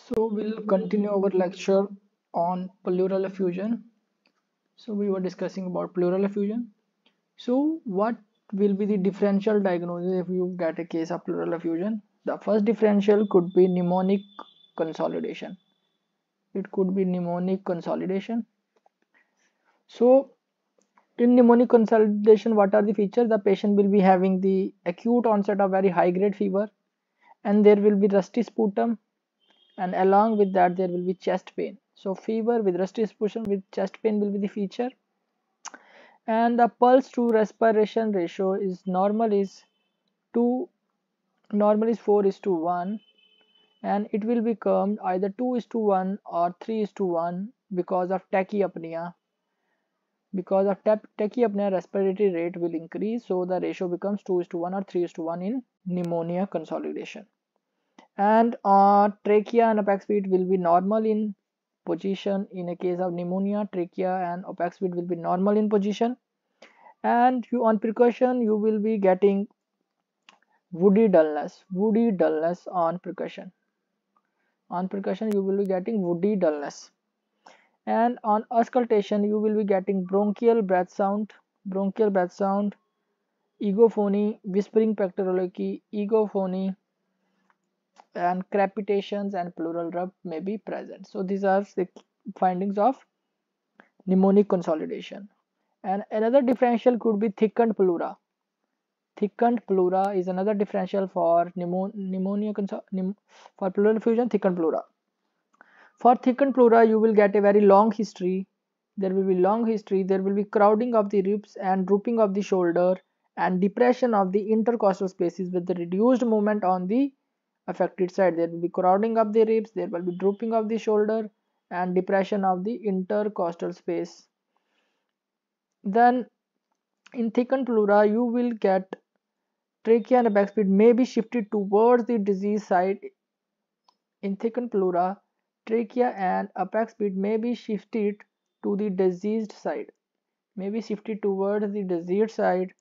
So we'll continue our lecture on pleural effusion. So we were discussing about pleural effusion. So what will be the differential diagnosis if you get a case of pleural effusion? The first differential could be mnemonic consolidation. It could be mnemonic consolidation. So in mnemonic consolidation, what are the features? The patient will be having the acute onset of very high grade fever, and there will be rusty sputum, and along with that there will be chest pain. So fever with rusty sputum with chest pain will be the feature, and the pulse to respiration ratio is is 2 normal is 4 is to 1, and it will become either 2 is to 1 or 3 is to 1 because of tachypnea. Because of tachypnea, respiratory rate will increase, so the ratio becomes 2 is to 1 or 3 is to 1 in pneumonia consolidation. And trachea and apex beat will be normal in position. In a case of pneumonia, trachea and apex beat will be normal in position, and you on percussion you will be getting woody dullness on percussion you will be getting woody dullness. And on auscultation you will be getting bronchial breath sound, egophony, whispering pectoraloquy, egophony, and crepitations and pleural rub may be present. So these are the findings of mnemonic consolidation. And another differential could be thickened pleura. Thickened pleura is another differential for for pleural effusion. Thickened pleura. For thickened pleura, you will get a very long history. There will be long history. There will be crowding of the ribs and drooping of the shoulder and depression of the intercostal spaces with the reduced movement on the affected side. There will be crowding of the ribs. There will be drooping of the shoulder and depression of the intercostal space. Then in thickened pleura, you will get trachea and backspin may be shifted towards the disease side. In thickened pleura, trachea and apex beat may be shifted to the diseased side, may be shifted towards the diseased side.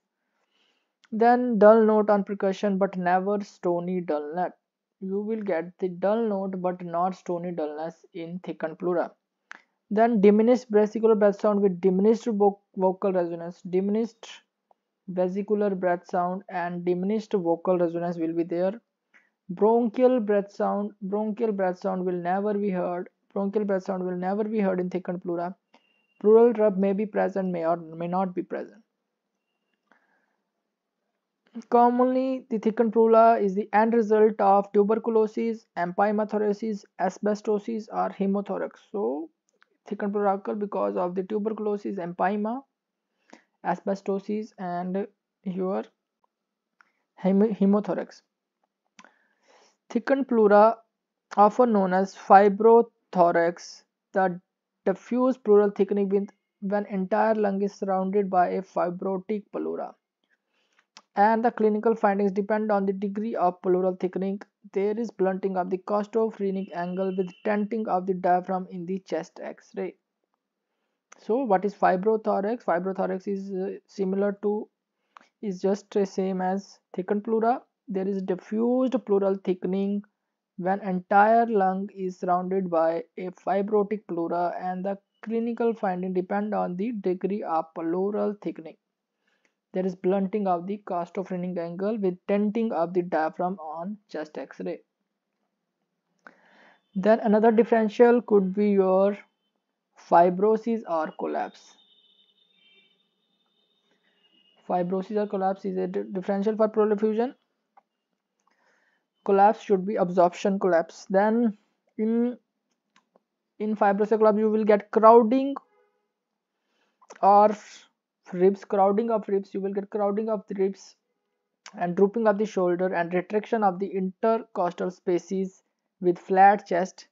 Then dull note on percussion but never stony dullness. You will get the dull note but not stony dullness in thickened pleura. Then diminished vesicular breath sound with diminished vocal resonance, diminished vesicular breath sound and diminished vocal resonance will be there. Bronchial breath sound will never be heard. Bronchial breath sound will never be heard in thickened pleura. Pleural rub may be present, may or may not be present. Commonly, the thickened pleura is the end result of tuberculosis, empyema-thoracis, asbestosis, or hemothorax. So, thickened pleura occur because of the tuberculosis, empyema, asbestosis, and your hemothorax. Thickened pleura, often known as fibrothorax, the diffuse pleural thickening when entire lung is surrounded by a fibrotic pleura. And the clinical findings depend on the degree of pleural thickening. There is blunting of the costophrenic angle with tenting of the diaphragm in the chest X-ray. So what is fibrothorax? Fibrothorax is similar to, is just the same as thickened pleura. There is diffused pleural thickening when entire lung is surrounded by a fibrotic pleura, and the clinical finding depend on the degree of pleural thickening. There is blunting of the costophrenic angle with tenting of the diaphragm on chest X-ray. Then another differential could be your fibrosis or collapse. Fibrosis or collapse is a differential for pleural effusion. Collapse should be absorption collapse. Then in fibrosis collapse you will get crowding or crowding of ribs. You will get crowding of the ribs and drooping of the shoulder and retraction of the intercostal spaces with flat chest.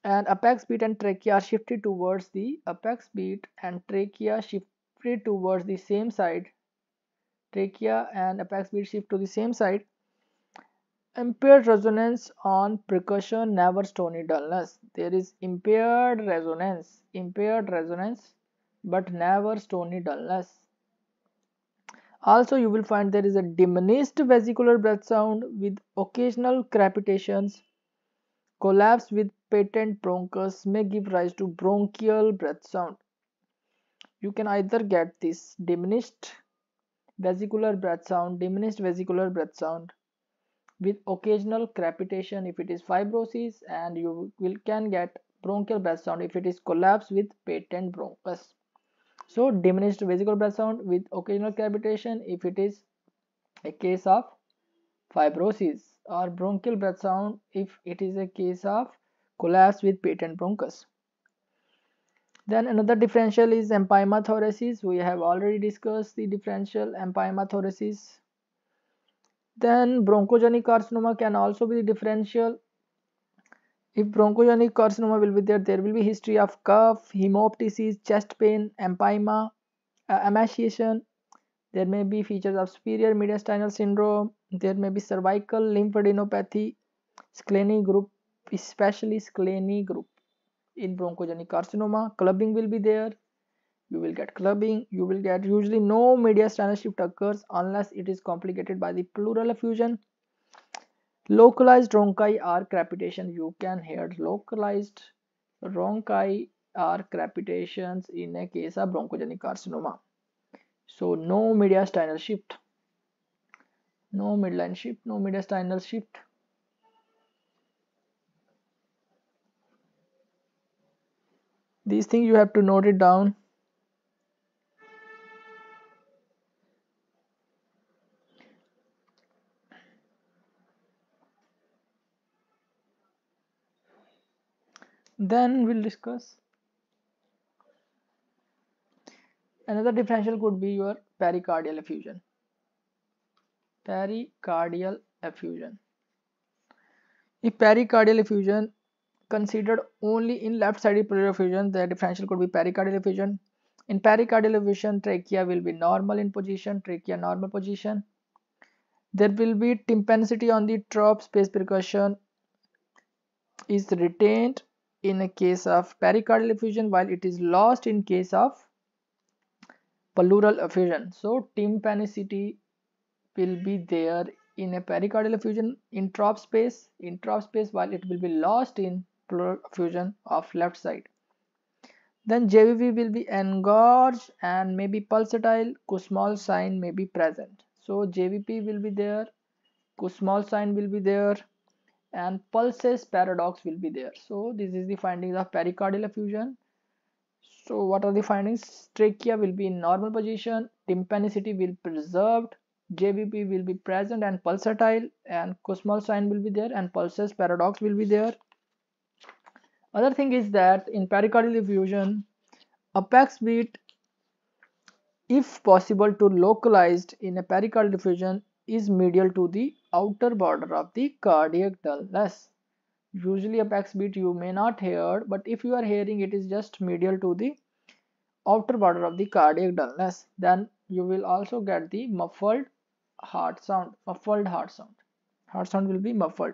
And apex beat and trachea are shifted towards the apex beat and trachea shifted towards the same side. Trachea and apex beat shift to the same side. Impaired resonance on percussion, never stony dullness. There is impaired resonance, but never stony dullness. Also, you will find there is a diminished vesicular breath sound with occasional crepitations collapse with patent bronchus may give rise to bronchial breath sound. You can either get this diminished vesicular breath sound, with occasional crepitation if it is fibrosis, and you can get bronchial breath sound if it is collapse with patent bronchus. So diminished vesicular breath sound with occasional crepitation if it is a case of fibrosis, or bronchial breath sound if it is a case of collapse with patent bronchus. Then another differential is empyema thoracis. We have already discussed the differential empyema thoracis. Then bronchogenic carcinoma can also be differential. If bronchogenic carcinoma will be there, there will be history of cough, hemoptysis, chest pain, empyema, emaciation. There may be features of superior mediastinal syndrome. There may be cervical lymphadenopathy, Scleny group, especially Scleny group. In bronchogenic carcinoma, clubbing will be there. You will get clubbing. You will get usually no mediastinal shift occurs unless it is complicated by the pleural effusion. Localized rhonchi or crepitation. You can hear localized rhonchi or crepitations in a case of bronchogenic carcinoma. So no mediastinal shift, no midline shift, no mediastinal shift. These things you have to note it down. Then we'll discuss another differential could be your pericardial effusion. Pericardial effusion. If pericardial effusion considered only in left-sided pleural effusion, the differential could be pericardial effusion. In pericardial effusion, trachea will be normal in position, trachea normal position. There will be tympanicity on the trough space percussion is retained in a case of pericardial effusion, while it is lost in case of pleural effusion. So tympanicity will be there in a pericardial effusion in trough space, while it will be lost in pleural effusion of left side. Then JVP will be engorged and may be pulsatile. Kussmaul sign may be present. So JVP will be there, Kussmaul sign will be there, and pulses paradox will be there. So this is the findings of pericardial effusion. So what are the findings? Trachea will be in normal position, tympanicity will be preserved, JVP will be present and pulsatile, and Kussmaul sign will be there, and pulses paradox will be there. Other thing is that in pericardial effusion, apex beat, if possible to localized in a pericardial effusion, is medial to the outer border of the cardiac dullness. Usually apex beat you may not hear, but if you are hearing, it is just medial to the outer border of the cardiac dullness. Then you will also get the muffled heart sound. Heart sound will be muffled.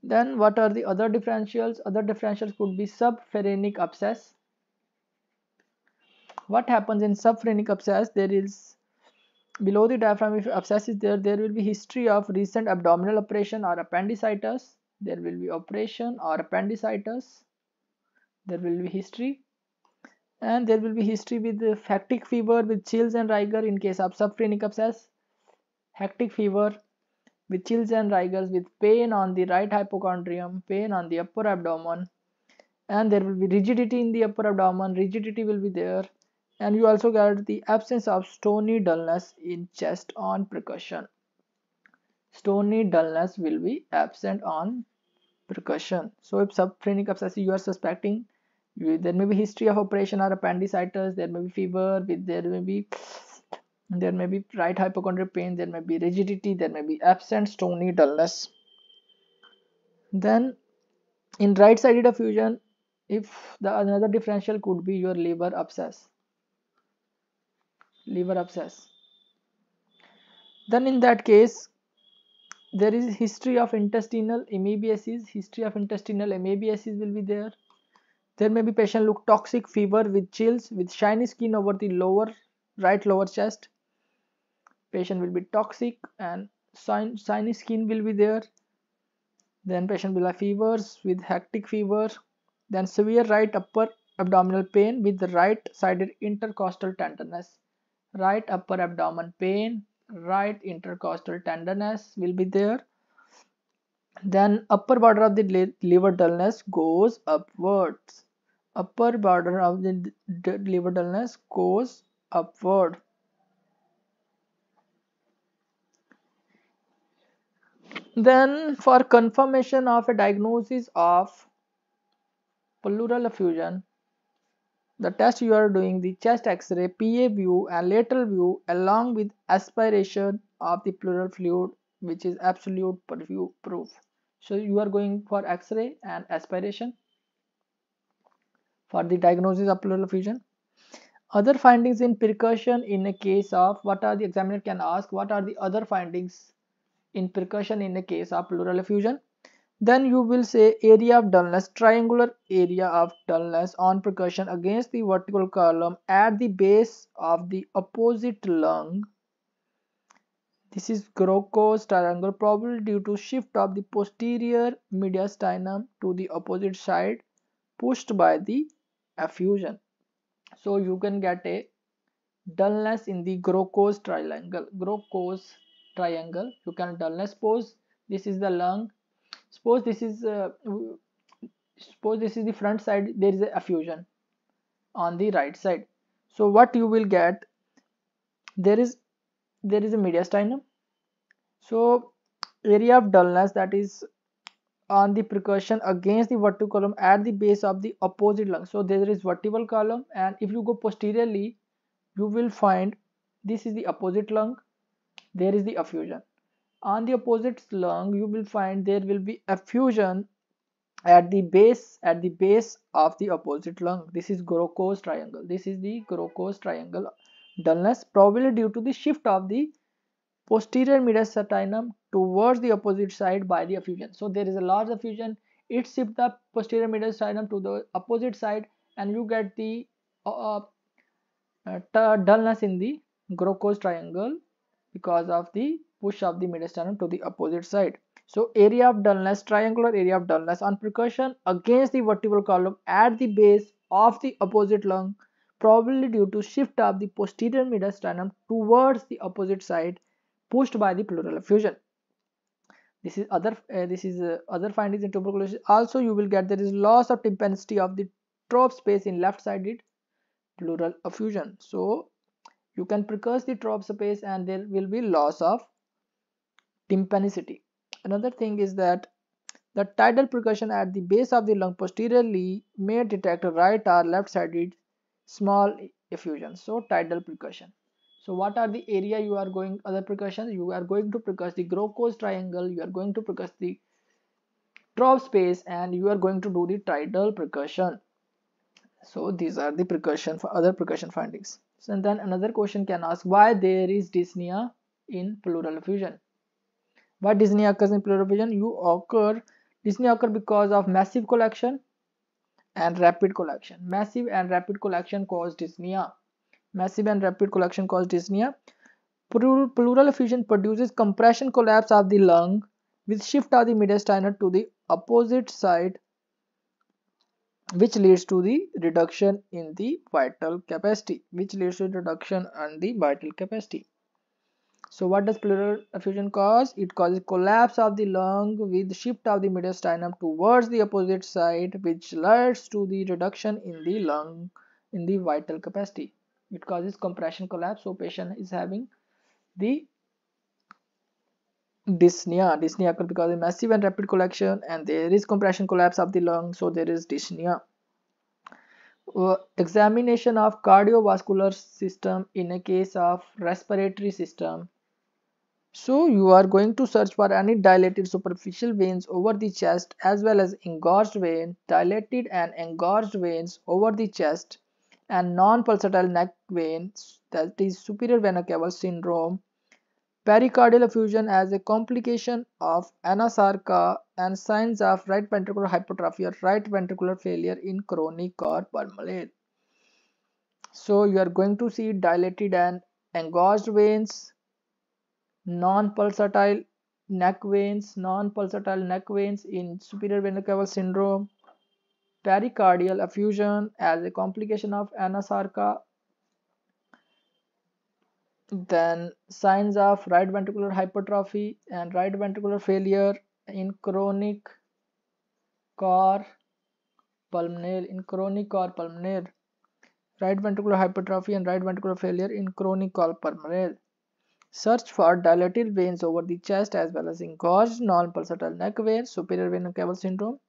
Then what are the other differentials? Other differentials could be subphrenic abscess. What happens in subphrenic abscess? There is below the diaphragm, if abscess is there, there will be history of recent abdominal operation or appendicitis. There will be operation or appendicitis. There will be history, and there will be history with hectic fever with chills and rigor in case of subphrenic abscess. Hectic fever with chills and rigors, with pain on the right hypochondrium, pain on the upper abdomen, and there will be rigidity in the upper abdomen. Rigidity will be there, and you also get the absence of stony dullness in chest on percussion. Stony dullness will be absent on percussion. So if subphrenic abscess you are suspecting, there may be history of operation or appendicitis, there may be fever, there may be right hypochondrial pain, there may be rigidity, there may be absent stony dullness. Then in right-sided effusion, if the another differential could be your liver abscess. Then in that case, there is history of intestinal amebiasis. Will be there. There may be patient look toxic, fever with chills, with shiny skin over the right lower chest. Patient will be toxic and shiny skin will be there. Then patient will have fevers with hectic fever. Then severe right upper abdominal pain with the right-sided intercostal tenderness. Right upper abdomen pain, right intercostal tenderness will be there. Then upper border of the liver dullness goes upwards. Upper border of the liver dullness goes upward. Then for confirmation of a diagnosis of pleural effusion, the test you are doing the chest x-ray, PA view and lateral view along with aspiration of the pleural fluid, which is absolute proof. So you are going for x-ray and aspiration for the diagnosis of pleural effusion. Other findings in percussion in a case of, what are the examiner can ask, what are the other findings in percussion in a case of pleural effusion? Then you will say area of dullness, triangular area of dullness on percussion against the vertical column at the base of the opposite lung. This is Grocos triangle, probably due to shift of the posterior mediastinum to the opposite side pushed by the effusion. So you can get a dullness in the Grocos triangle. Grocos triangle. You can dullness. Suppose this is the lung. Suppose this is the front side. There is a effusion on the right side. So what you will get? There is a mediastinum. So area of dullness, that is on the percussion against the vertical column at the base of the opposite lung. So there is vertebral column, and if you go posteriorly, you will find this is the opposite lung. There is the effusion. On the opposite lung, you will find there will be effusion at the base of the opposite lung. This is Grocos triangle. This is the Grocos triangle dullness, probably due to the shift of the posterior mediastinum towards the opposite side by the effusion. So there is a large effusion, it shifts the posterior mediastinum to the opposite side, and you get the dullness in the Grocos triangle because of the push of the mediastinum to the opposite side. So area of dullness, triangular area of dullness on percussion against the vertebral column at the base of the opposite lung, probably due to shift of the posterior mediastinum towards the opposite side pushed by the pleural effusion. This is other findings in tuberculosis. Also you will get there is loss of tympanicity of the trough space in left sided pleural effusion. So you can percuss the trough space and there will be loss of tympanicity. Another thing is that the tidal percussion at the base of the lung posteriorly may detect right or left sided small effusion. So tidal percussion. So what are the area you are going? Other percussion, you are going to percuss the Grocos triangle, you are going to percuss the trough space, and you are going to do the tidal percussion. So these are the percussion for other percussion findings. So and then another question can ask why there is dyspnea in pleural effusion. Why dyspnea occurs in pleural effusion? Dyspnea occur because of massive collection and rapid collection. Massive and rapid collection cause dyspnea. Massive and rapid collection cause dyspnea. Pleural effusion produces compression collapse of the lung with shift of the mediastinum to the opposite side, which leads to the reduction in the vital capacity. So what does pleural effusion cause? It causes collapse of the lung with shift of the mediastinum towards the opposite side, which leads to the reduction in the lung in the vital capacity. It causes compression collapse. So patient is having the dyspnea. Dyspnea occurs because of massive and rapid collection, and there is compression collapse of the lung, so there is dyspnea. Examination of cardiovascular system in a case of respiratory system. So you are going to search for any dilated superficial veins over the chest as well as engorged vein, dilated and engorged veins over the chest, and non-pulsatile neck veins, that is superior vena cava syndrome, pericardial effusion as a complication of anasarca, and signs of right ventricular hypertrophy or right ventricular failure in chronic or pulmonary. So you are going to see dilated and engorged veins, non-pulsatile neck veins, non-pulsatile neck veins in superior vena cava syndrome, pericardial effusion as a complication of anasarca, then signs of right ventricular hypertrophy and right ventricular failure in chronic cor pulmonale, right ventricular hypertrophy and right ventricular failure in chronic cor pulmonale. Search for dilated veins over the chest as well as engorged non-pulsatile neck veins, superior vena cava syndrome,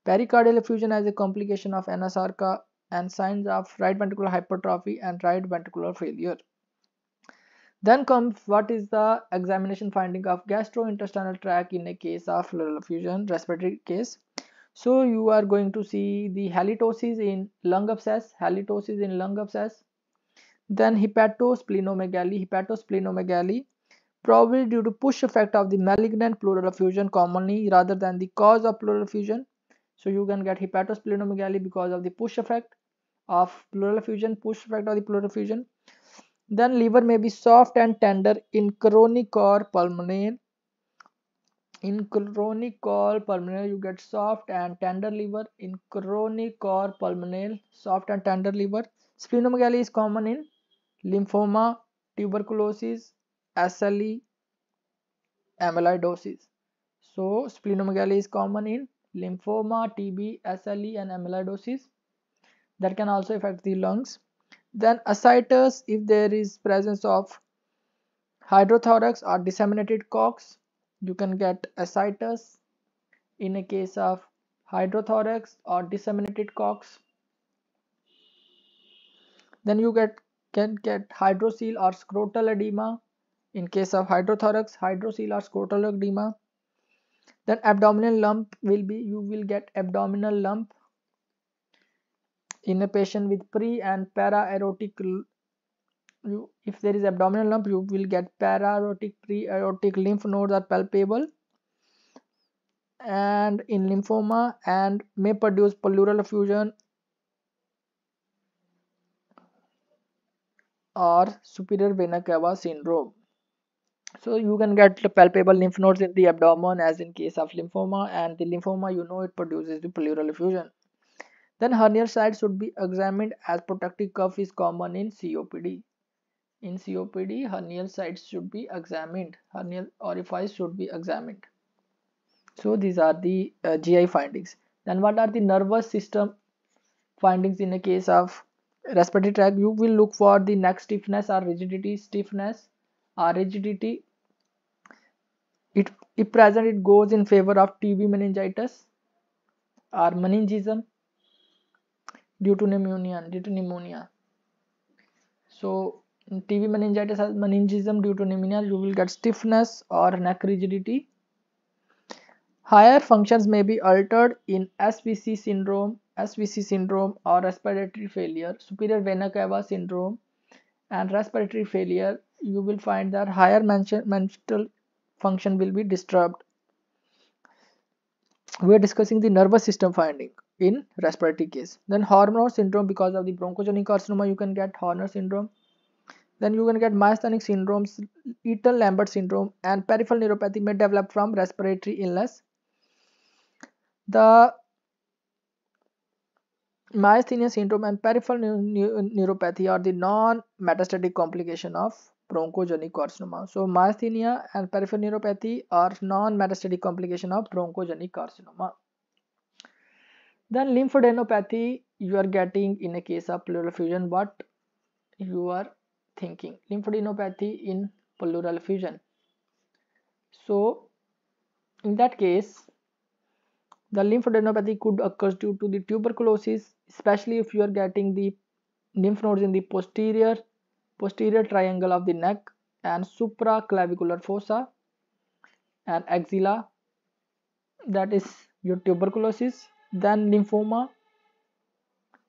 pericardial effusion as a complication of anasarca, and signs of right ventricular hypertrophy and right ventricular failure. Then comes what is the examination finding of gastrointestinal tract in a case of pleural effusion, respiratory case. So you are going to see the halitosis in lung abscess, then hepatosplenomegaly, probably due to push effect of the malignant pleural effusion commonly rather than the cause of pleural effusion. So you can get hepatosplenomegaly because of the push effect of pleural effusion, Then liver may be soft and tender in chronic cor pulmonale. In chronic cor pulmonale, you get soft and tender liver. In chronic cor pulmonale, soft and tender liver. Splenomegaly is common in lymphoma, tuberculosis, SLE, amyloidosis. So splenomegaly is common in lymphoma, TB, SLE, and amyloidosis. That can also affect the lungs. Then ascites, if there is presence of hydrothorax or disseminated cox, you can get ascites in a case of hydrothorax or disseminated cox. Then you can get hydrocele or scrotal edema in case of hydrothorax, hydrocele or scrotal edema. Then abdominal lump you will get abdominal lump in a patient with pre and para-aortic. If there is abdominal lump, you will get para-aortic, pre-aortic lymph nodes are palpable and in lymphoma and may produce pleural effusion or superior vena cava syndrome. So you can get the palpable lymph nodes in the abdomen as in case of lymphoma, and the lymphoma, you know, it produces the pleural effusion. Then hernial site should be examined as protective cuff is common in COPD. In COPD, hernial sites should be examined. Hernial orifice should be examined. So these are the GI findings. Then what are the nervous system findings in a case of respiratory tract? You will look for the neck stiffness or rigidity. If present, it goes in favor of TB meningitis or meningism due to pneumonia. So TB meningitis has meningism due to pneumonia, you will get stiffness or neck rigidity. Higher functions may be altered in SVC syndrome or respiratory failure, superior vena cava syndrome and respiratory failure. You will find that higher mental function will be disturbed. We are discussing the nervous system finding in respiratory case. Then Horner syndrome, because of the bronchogenic carcinoma, you can get Horner syndrome. Then you can get myasthenic syndromes, Eaton-Lambert syndrome, and peripheral neuropathy may develop from respiratory illness. The myasthenia syndrome and peripheral neuropathy are the non-metastatic complication of bronchogenic carcinoma. So myasthenia and peripheral neuropathy are non-metastatic complication of bronchogenic carcinoma. Then lymphadenopathy you are getting in a case of pleural effusion. What you are thinking? Lymphadenopathy in pleural effusion. So in that case, the lymphadenopathy could occur due to the tuberculosis, especially if you are getting the lymph nodes in the posterior triangle of the neck and supraclavicular fossa and axilla. That is your tuberculosis. Then lymphoma,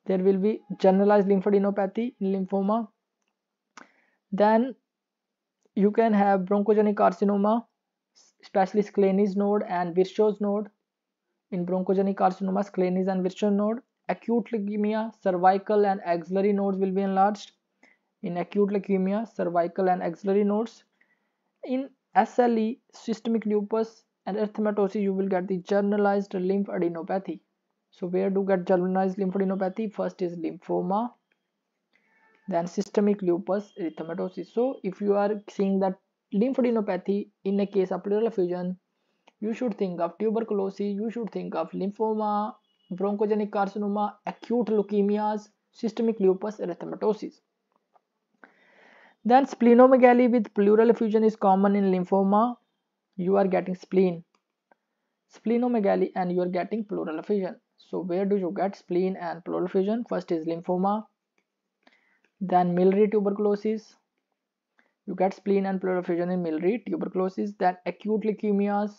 there will be generalized lymphadenopathy in lymphoma. Then you can have bronchogenic carcinoma, especially Skleni's node and Virchow's node. In bronchogenic carcinoma, Skleni's and Virchow node. Acute leukemia, cervical and axillary nodes will be enlarged. In acute leukemia, cervical and axillary nodes. In SLE, systemic lupus, and erythematosus, you will get the generalized lymphadenopathy. So where do get generalized lymphadenopathy? First is lymphoma, then systemic lupus, erythematosus. So if you are seeing that lymphadenopathy in a case of pleural effusion, you should think of tuberculosis, you should think of lymphoma, bronchogenic carcinoma, acute leukemias, systemic lupus, erythematosus. Then splenomegaly with pleural effusion is common in lymphoma. You are getting splenomegaly and you are getting pleural effusion. So where do you get spleen and pleural effusion? First is lymphoma, then miliary tuberculosis. You get spleen and pleural effusion in miliary tuberculosis, then acute leukemias,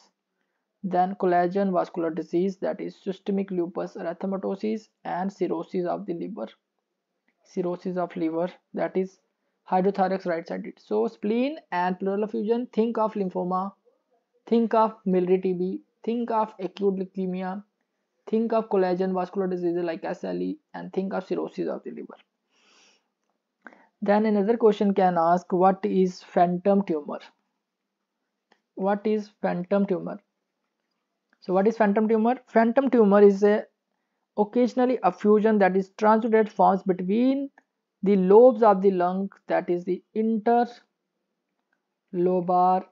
then collagen vascular disease, that is systemic lupus erythematosus, and cirrhosis of the liver. Cirrhosis of liver, that is hydrothorax right sided. So spleen and pleural effusion, think of lymphoma, think of miliary TB, think of acute leukemia, think of collagen vascular disease like SLE, and think of cirrhosis of the liver. Then another question can ask, what is phantom tumor? What is phantom tumor? So what is phantom tumor? Phantom tumor is a occasionally a fusion that is transudate forms between the lobes of the lung, that is the interlobar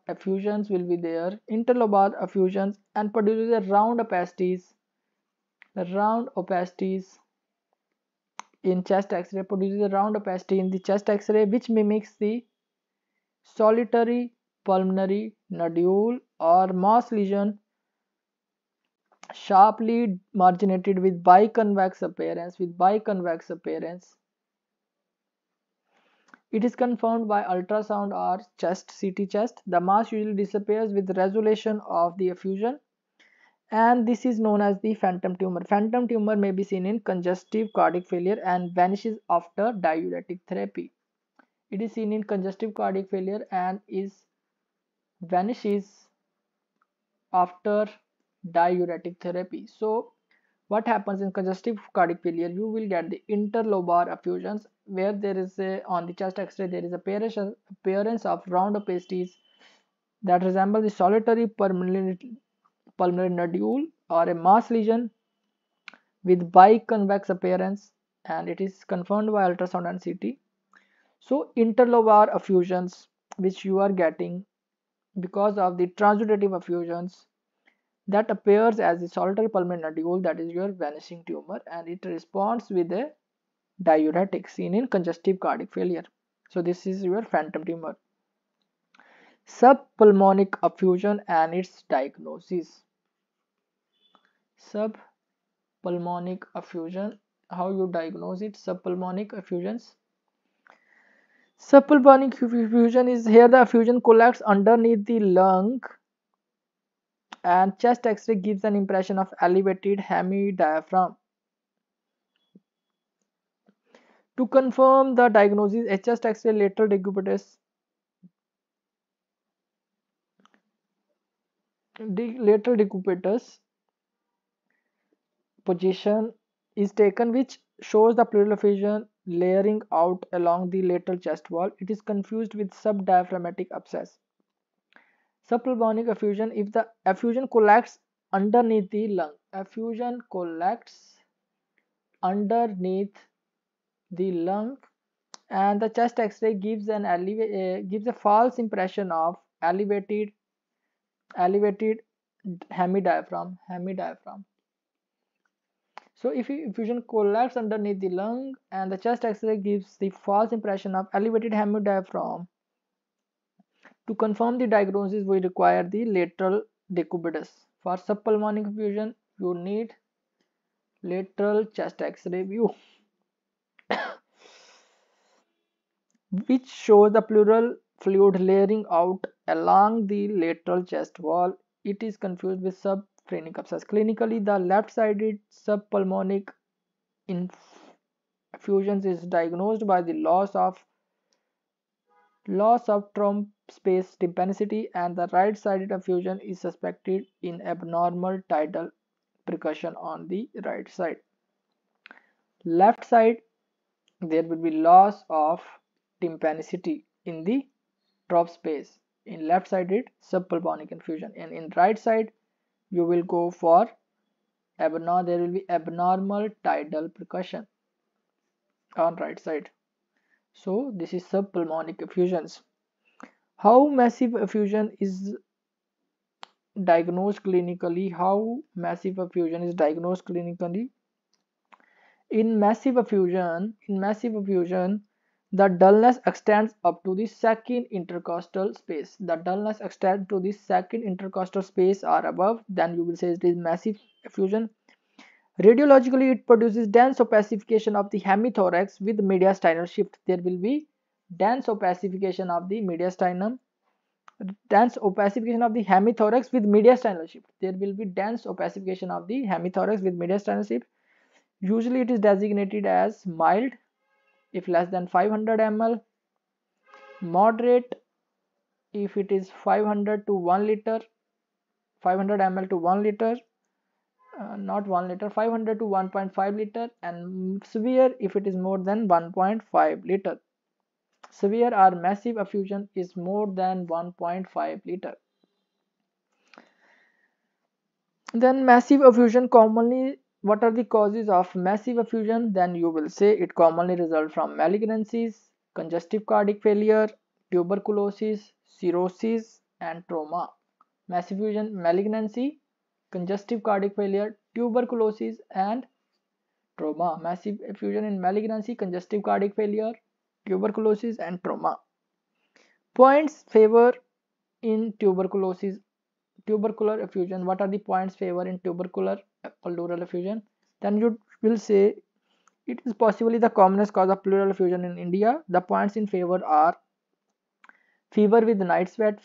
effusions will be there, interlobar effusions, and produces a round opacities in chest x-ray, produces a round opacity in the chest x-ray which mimics the solitary pulmonary nodule or mass lesion, sharply marginated with biconvex appearance. It is confirmed by ultrasound or chest CT chest. The mass usually disappears with resolution of the effusion, and this is known as the phantom tumor. Phantom tumor may be seen in congestive cardiac failure and vanishes after diuretic therapy. It is seen in congestive cardiac failure and vanishes after diuretic therapy. So what happens in congestive cardiac failure? You will get the interlobar effusions where there is on the chest x-ray there is appearance of round opacities that resemble the solitary pulmonary nodule or a mass lesion with biconvex appearance, and it is confirmed by ultrasound and CT. So interlobar effusions which you are getting because of the transudative effusions that appears as a solitary pulmonary nodule, that is your vanishing tumor, and it responds with a diuretic seen in congestive cardiac failure. So this is your phantom tumor. Subpulmonic effusion and its diagnosis. Subpulmonic effusion, how you diagnose it? Subpulmonic effusions. Subpulmonic effusion is here the effusion collects underneath the lung and chest x-ray gives an impression of elevated hemidiaphragm. To confirm the diagnosis, a chest x-ray lateral decubitus position is taken which shows the pleural effusion layering out along the lateral chest wall. It is confused with subdiaphragmatic abscess. Subpulmonic effusion, if the effusion collects underneath the lung, and the chest x-ray gives gives a false impression of elevated hemidiaphragm. So if effusion collects underneath the lung and the chest x-ray gives the false impression of elevated hemidiaphragm, to confirm the diagnosis we require the lateral decubitus. For subpulmonic effusion you need lateral chest x-ray view which shows the pleural fluid layering out along the lateral chest wall. It is confused with subphrenic abscess. Clinically, the left-sided subpulmonic effusions is diagnosed by the loss of tromp space tympanicity, and the right-sided effusion is suspected in abnormal tidal percussion on the right side. Left side, there will be loss of tympanicity in the drop space. In left sided subpulmonic infusion, and in right side you will go for abnormal, there will be abnormal tidal percussion on right side. So this is subpulmonic effusions. How massive effusion is diagnosed clinically? How massive effusion is diagnosed clinically? In massive effusion, the dullness extends up to the second intercostal space. The dullness extends to the second intercostal space or above. Then you will say it is massive effusion. Radiologically, it produces dense opacification of the hemithorax with mediastinal shift. There will be dense opacification of the mediastinum, dense opacification of the hemithorax with mediastinal shift. There will be dense opacification of the hemithorax with mediastinal shift. Usually it is designated as mild if less than 500 ml, moderate if it is 500 to 1 liter, 500 ml to 1 liter, not 1 liter, 500 to 1.5 liter, and severe if it is more than 1.5 liter. Severe or massive effusion is more than 1.5 liter. Then massive effusion commonly, what are the causes of massive effusion? Then you will say it commonly results from malignancies, congestive cardiac failure, tuberculosis, cirrhosis, and trauma. Massive effusion, malignancy, congestive cardiac failure, tuberculosis, and trauma. Massive effusion in malignancy, congestive cardiac failure, tuberculosis, and trauma. Points favor in tuberculosis, tubercular effusion. What are the points favor in tubercular pleural effusion? Then you will say it is possibly the commonest cause of pleural effusion in India. The points in favor are fever with night sweat,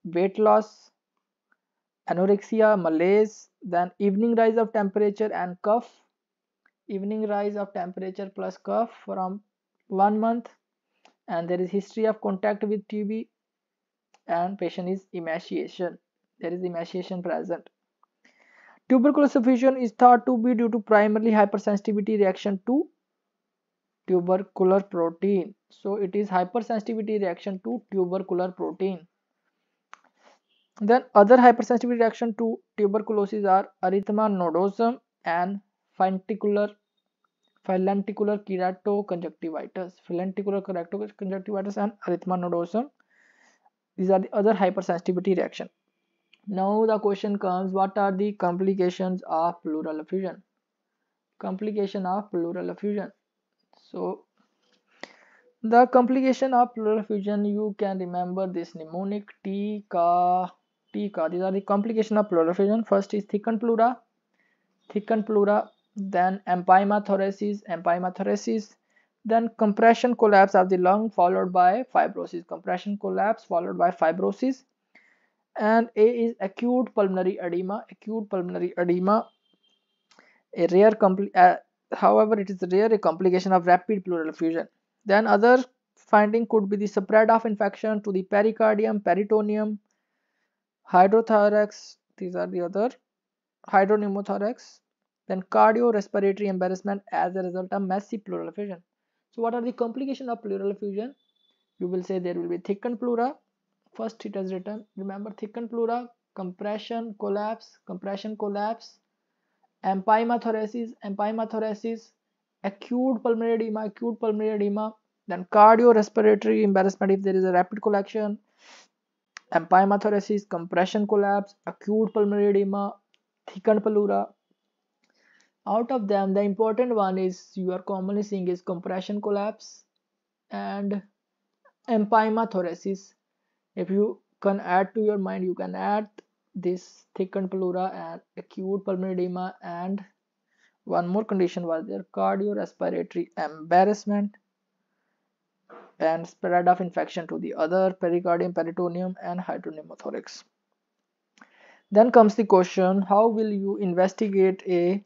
weight loss, anorexia, malaise, then evening rise of temperature and cough, evening rise of temperature plus cough from 1 month, and there is history of contact with TB, and patient is emaciation. There is emaciation present. Tubercular effusion is thought to be due to primarily hypersensitivity reaction to tubercular protein. So it is hypersensitivity reaction to tubercular protein. Then other hypersensitivity reaction to tuberculosis are erythema nodosum and lenticular keratoconjunctivitis. Lenticular keratoconjunctivitis and erythema nodosum. These are the other hypersensitivity reaction. Now the question comes, what are the complications of pleural effusion? Complication of pleural effusion. So the complication of pleural effusion, you can remember this mnemonic TCA. These are the complication of pleural effusion. First is thickened pleura, then empyema thoracis, then compression collapse of the lung followed by fibrosis, and A is acute pulmonary edema, a rare however it is rare a complication of rapid pleural effusion. Then other finding could be the spread of infection to the pericardium, peritoneum, hydrothorax, these are the other, hydropneumothorax, then cardiorespiratory embarrassment as a result of massive pleural effusion. So what are the complications of pleural effusion? You will say there will be thickened pleura. First it has written, remember thickened pleura, compression collapse, empyema thoracis, acute pulmonary edema, then cardiorespiratory embarrassment if there is a rapid collection, empyema thoracis, compression collapse, acute pulmonary edema, thickened pleura. Out of them, the important one is you are commonly seeing is compression collapse and empyema thoracis. If you can add to your mind, you can add this thickened pleura and acute pulmonary edema, and one more condition was there, cardiorespiratory embarrassment and spread of infection to the other pericardium, peritoneum, and hydropneumothorax. Then comes the question, how will you investigate a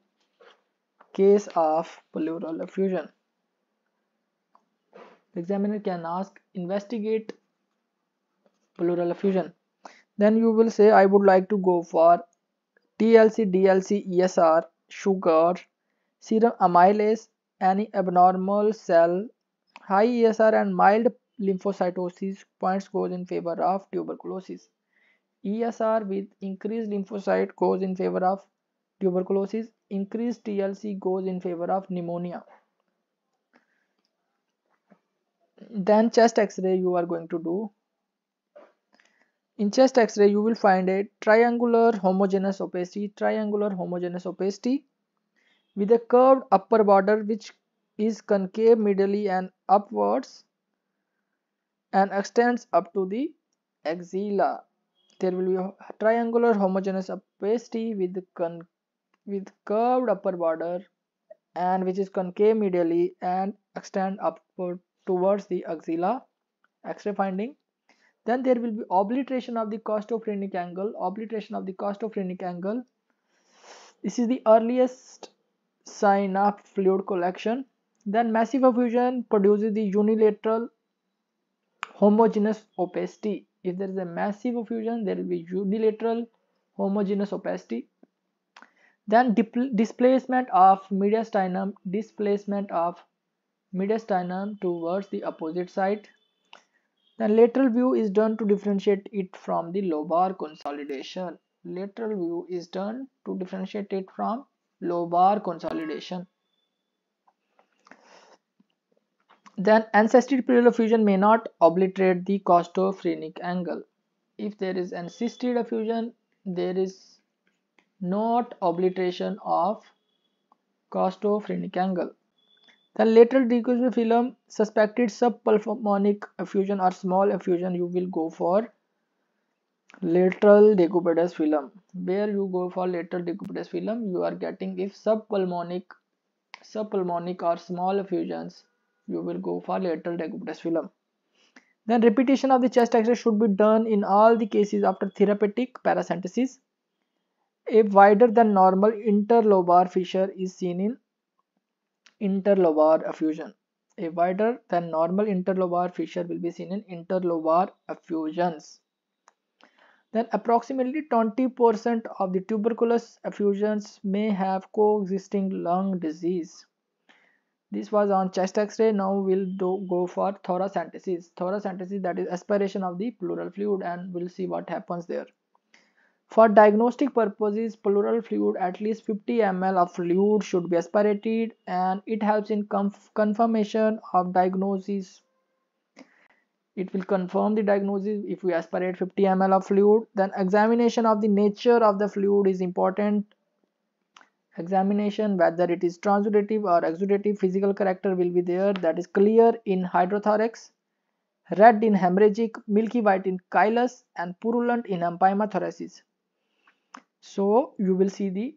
case of pleural effusion? The examiner can ask, investigate pleural effusion. Then you will say, I would like to go for TLC, DLC, ESR, sugar, serum amylase, any abnormal cell, high ESR and mild lymphocytosis, points goes in favor of tuberculosis. ESR with increased lymphocyte goes in favor of tuberculosis. Increased TLC goes in favor of pneumonia. Then chest x-ray you are going to do. In chest x-ray you will find a triangular homogeneous opacity with a curved upper border which is concave medially and upwards and extends up to the axilla. There will be a triangular homogeneous opacity with curved upper border and which is concave medially and extend upward towards the axilla. X-ray finding. Then there will be obliteration of the costophrenic angle. This is the earliest sign of fluid collection. Then massive effusion produces the unilateral homogeneous opacity. If there is a massive effusion, there will be unilateral homogeneous opacity. Then displacement of mediastinum towards the opposite side. Then lateral view is done to differentiate it from the lobar consolidation. Then ancestral pleural effusion may not obliterate the costophrenic angle. If there is ancestral effusion, there is not obliteration of costophrenic angle. The lateral decusal film, suspected subpulmonic effusion or small effusion, you will go for lateral decubitus film. Where you go for lateral decubitus film, you are getting if subpulmonic or small effusions, you will go for lateral decubitus film. Then repetition of the chest x-ray should be done in all the cases after therapeutic paracentesis. A wider than normal interlobar fissure is seen in interlobar effusion. A wider than normal interlobar fissure will be seen in interlobar effusions. Then approximately 20% of the tuberculous effusions may have coexisting lung disease. This was on chest x-ray. Now we'll go for thoracentesis. Thoracentesis, that is aspiration of the pleural fluid, and we'll see what happens there. For diagnostic purposes, pleural fluid, at least 50 ml of fluid should be aspirated, and it helps in confirmation of diagnosis. It will confirm the diagnosis if we aspirate 50 ml of fluid. Then examination of the nature of the fluid is important. Examination whether it is transudative or exudative, physical character will be there, that is clear in hydrothorax, red in hemorrhagic, milky white in chylus, and purulent in empyema thoracis. So you will see the,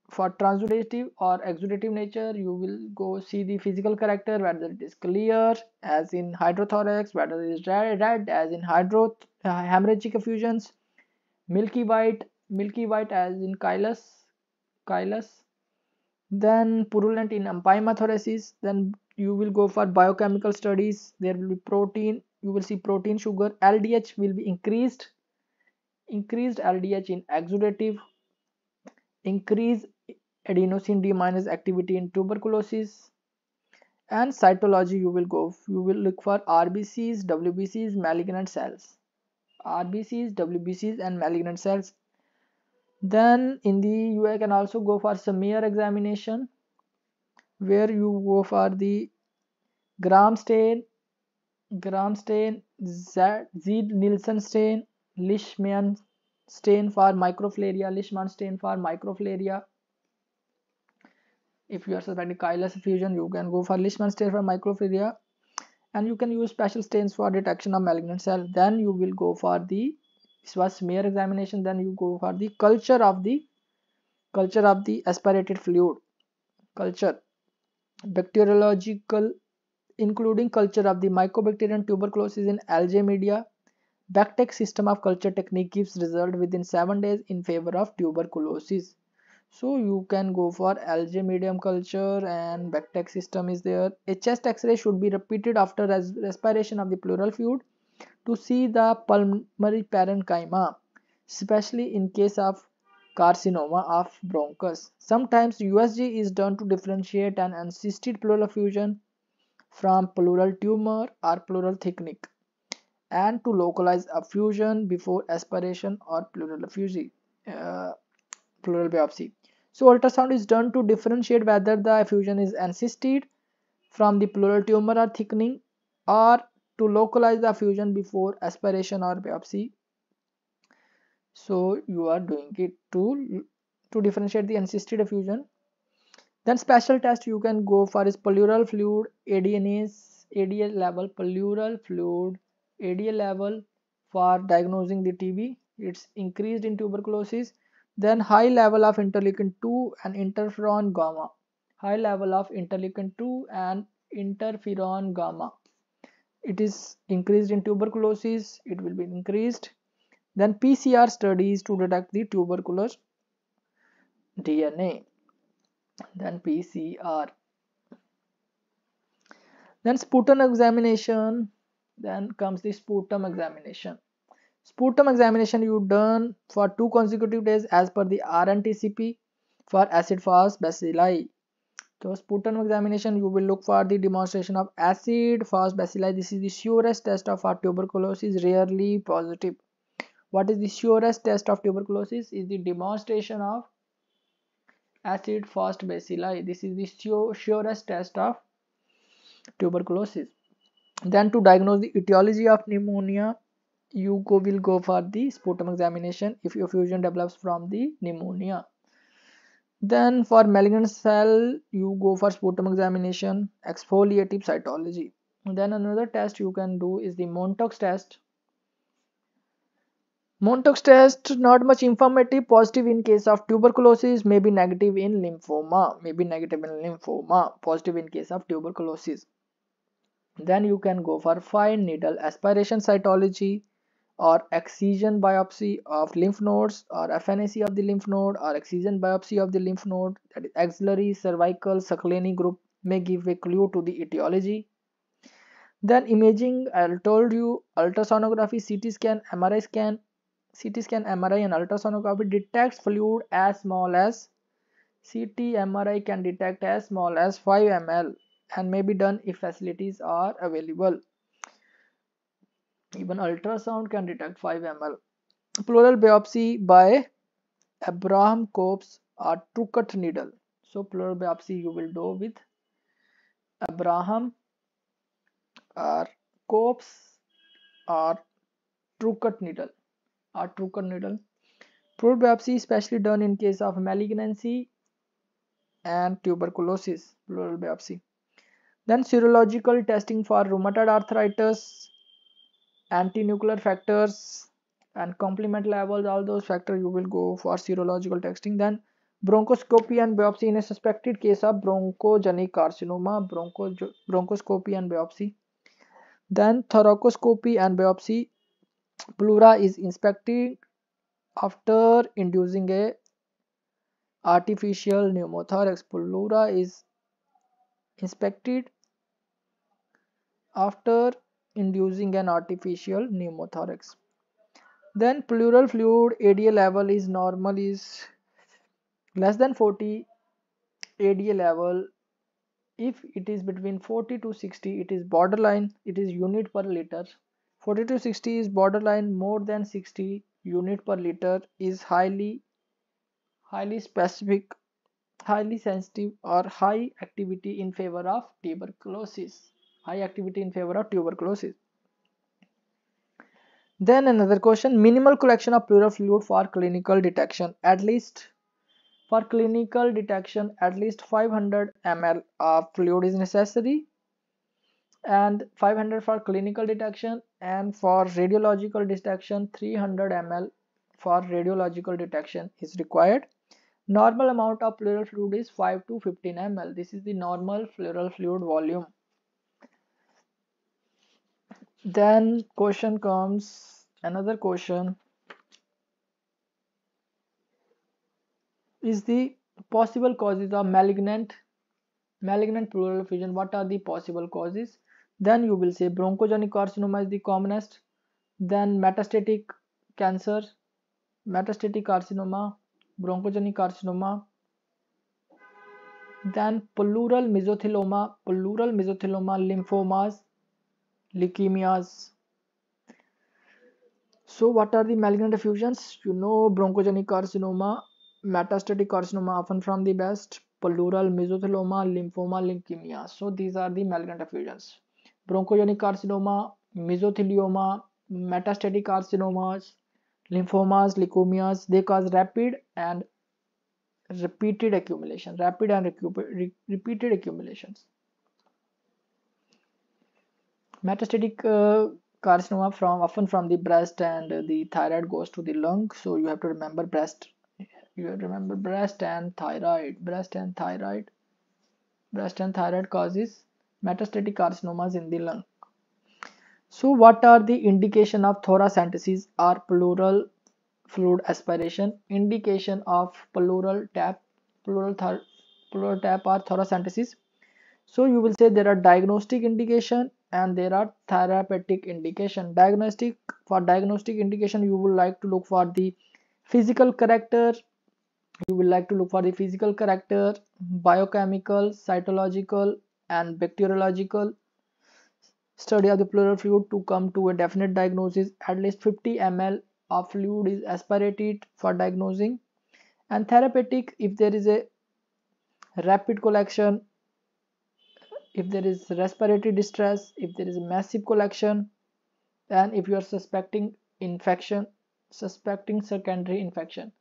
for transudative or exudative nature, you will go see the physical character, whether it is clear as in hydrothorax, whether it is red as in hemorrhagic effusions, milky white as in chylus, then purulent in empyema thoracis. Then you will go for biochemical studies. There will be protein, you will see protein, sugar, LDH will be increased LDH in exudative, increase adenosine D minus activity in tuberculosis. And cytology, you will look for RBCs, WBCs, malignant cells, and malignant cells. Then in the you can also go for smear examination, where you go for the Gram stain, Zied-Nielsen stain, Leishman stain for microflaria. If you are suspecting chylus effusion, you can go for Leishman stain for microflaria, and you can use special stains for detection of malignant cell. Then you will go for the, this was smear examination. Then you go for the culture of the aspirated fluid, bacteriological, including culture of the Mycobacterium tuberculosis in Algae media. Bactec system of culture technique gives result within 7 days in favor of tuberculosis. So you can go for Algae medium culture, and Bactec system is there. A chest x-ray should be repeated after respiration of the pleural fluid to see the pulmonary parenchyma, especially in case of carcinoma of bronchus. Sometimes USG is done to differentiate an encysted pleural effusion from pleural tumor or pleural thickening, and to localize effusion before aspiration or pleural biopsy. So ultrasound is done to differentiate whether the effusion is encysted from the pleural tumor or thickening, or to localize the effusion before aspiration or biopsy. So you are doing it to differentiate the encysted effusion. Then special test you can go for is pleural fluid ADNase, ADL level, pleural fluid ADL level for diagnosing the TB. It's increased in tuberculosis. Then high level of interleukin 2 and interferon gamma. High level of interleukin 2 and interferon gamma. It is increased in tuberculosis. It will be increased. Then PCR studies to detect the tubercular DNA. Then PCR. Then sputum examination. Then comes the sputum examination. Sputum examination you done for 2 consecutive days as per the RNTCP for acid-fast bacilli. So sputum examination you will look for the demonstration of acid-fast bacilli. This is the surest test of our tuberculosis, rarely positive. What is the surest test of tuberculosis? Is the demonstration of acid-fast bacilli. This is the surest test of tuberculosis. Then to diagnose the etiology of pneumonia, you will go for the sputum examination if effusion develops from the pneumonia. Then for malignant cell, you go for sputum examination, exfoliative cytology. Then another test you can do is the Montauk's test. Montauk's test not much informative, positive in case of tuberculosis, maybe negative in lymphoma, positive in case of tuberculosis. Then you can go for fine needle aspiration cytology or excision biopsy of lymph nodes, or FNAC of the lymph node, or excision biopsy of the lymph node, that is axillary, cervical, Sucklini group, may give a clue to the etiology. Then imaging, I told you, ultrasonography, CT scan, MRI scan, CT scan, MRI and ultrasonography detects fluid as small as CT, MRI can detect as small as 5 ml and may be done if facilities are available. Even ultrasound can detect 5 ml. Pleural biopsy by Abraham Cope's or Trucut needle. So pleural biopsy you will do with Abraham or Cope's or Trucut needle. Pleural biopsy especially done in case of malignancy and tuberculosis. Pleural biopsy. Then serological testing for rheumatoid arthritis, anti-nuclear factors and complement levels, all those factors you will go for serological testing. Then bronchoscopy and biopsy in a suspected case of bronchogenic carcinoma, bronchoscopy and biopsy. Then thoracoscopy and biopsy. Pleura is inspected after inducing a artificial pneumothorax. Pleura is inspected after inducing an artificial pneumothorax. Then pleural fluid ADA level is normal, is less than 40 ADA level. If it is between 40 to 60, it is borderline, it is unit per liter. 40 to 60 is borderline, more than 60 unit per liter is highly specific, highly sensitive, or high activity in favor of tuberculosis. Then another question, minimal collection of pleural fluid for clinical detection. At least 500 ml of fluid is necessary, and 500 for clinical detection, and for radiological detection 300 ml for radiological detection is required. Normal amount of pleural fluid is 5 to 15 ml. This is the normal pleural fluid volume. Then another question is the possible causes of malignant pleural effusion. What are the possible causes? Then you will say bronchogenic carcinoma is the commonest, then metastatic cancer, metastatic carcinoma, bronchogenic carcinoma, Then pleural mesothelioma, lymphomas, leukemias. So what are the malignant effusions? You know, bronchogenic carcinoma, metastatic carcinoma, often from the breast, pleural mesothelioma, lymphoma, leukemia. So these are the malignant effusions. Bronchogenic carcinoma, mesothelioma, metastatic carcinomas, lymphomas, leukemias, they cause rapid and repeated accumulation, repeated accumulations. Metastatic carcinoma often from the breast, and the thyroid goes to the lung. So you have to remember breast. You have to remember breast and thyroid. Breast and thyroid causes metastatic carcinomas in the lung. So what are the indication of thoracentesis or pleural fluid aspiration? Indication of pleural, pleural tap or thoracentesis. So you will say there are diagnostic indication and there are therapeutic indication. For diagnostic indication, you would like to look for the physical character. You will like to look for the physical character, biochemical, cytological, and bacteriological study of the pleural fluid to come to a definite diagnosis. At least 50 ml of fluid is aspirated for diagnosing. And therapeutic, if there is a rapid collection, if there is respiratory distress, if there is a massive collection, and if you are suspecting secondary infection.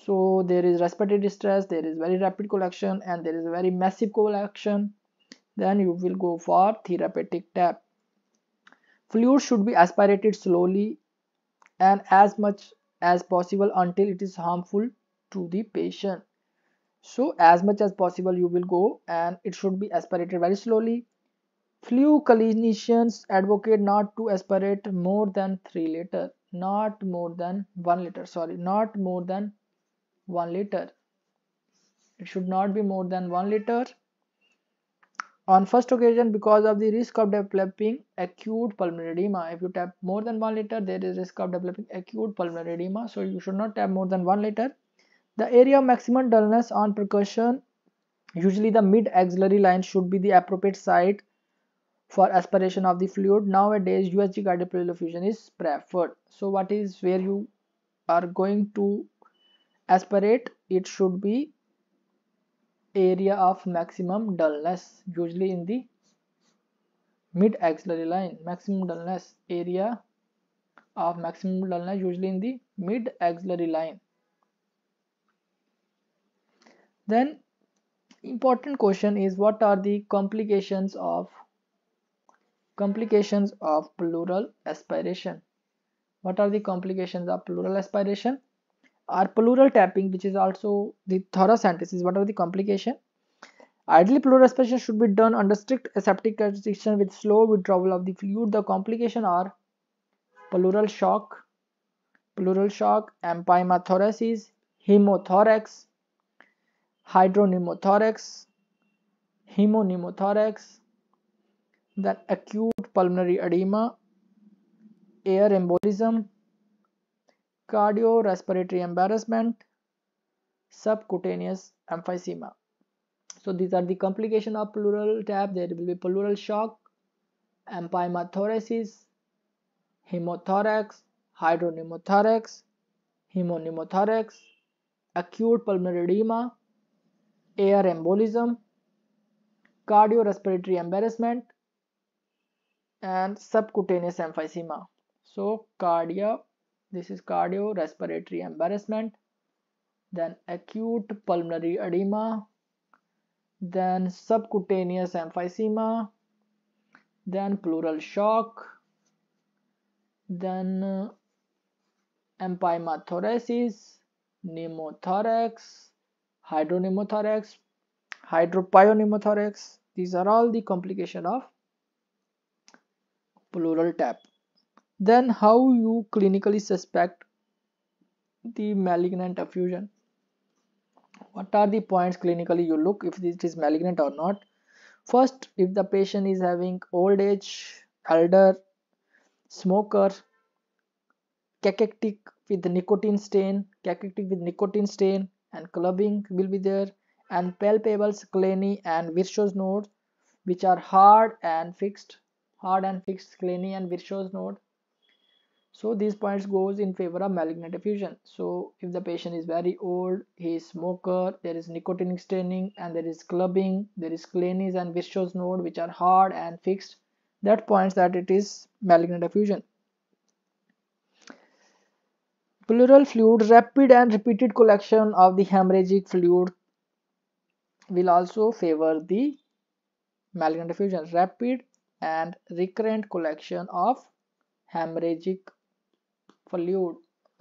So there is respiratory distress, there is very rapid collection, and there is a very massive collection, then you will go for therapeutic tap. Fluid should be aspirated slowly and as much as possible until it is harmful to the patient. So as much as possible you will go, and it should be aspirated very slowly. Few clinicians advocate not to aspirate more than 3 liter, not more than 1 liter, not more than 1 liter. It should not be more than 1 liter. On first occasion, because of the risk of developing acute pulmonary edema. If you tap more than 1 liter, there is risk of developing acute pulmonary edema. So you should not tap more than 1 liter. The area of maximum dullness on percussion, usually the mid axillary line, should be the appropriate site for aspiration of the fluid. Nowadays USG guided pleural effusion is preferred. So what is where you are going to aspirate? It should be area of maximum dullness, usually in the mid axillary line. Maximum dullness, area of maximum dullness, usually in the mid axillary line. Then important question is, what are the complications of pleural aspiration? What are the complications of pleural aspiration? Or pleural tapping, which is also the thoracentesis. What are the complications? Ideally, pleural aspiration should be done under strict aseptic conditions with slow withdrawal of the fluid. The complications are pleural shock, empyema thoracis, hemothorax, hydropneumothorax, hemopneumothorax, then acute pulmonary edema, air embolism, cardiorespiratory embarrassment, subcutaneous emphysema. So these are the complications of pleural tap. There will be pleural shock, empyema thoracis, hemothorax, hydropneumothorax, hemopneumothorax, acute pulmonary edema, air embolism, cardiorespiratory embarrassment, and subcutaneous emphysema. So this is cardiorespiratory embarrassment, then acute pulmonary edema, then subcutaneous emphysema, then pleural shock, then empyema thoracis, pneumothorax, hydropneumothorax, hydropneumothorax. These are all the complications of pleural tap. Then how you clinically suspect the malignant effusion? What are the points clinically you look if it is malignant or not? First, if the patient is having old age, elder, smoker, cachectic with nicotine stain, and clubbing will be there, and palpable sclerae and Virchow's nodes, which are hard and fixed sclerae and Virchow's node. So these points goes in favor of malignant effusion. So if the patient is very old, he is smoker, there is nicotinic staining and there is clubbing, there is sclerae and Virchow's node which are hard and fixed, that points that it is malignant effusion. Pleural fluid, rapid and repeated collection of the hemorrhagic fluid will also favor the malignant effusion. Rapid and recurrent collection of hemorrhagic fluid.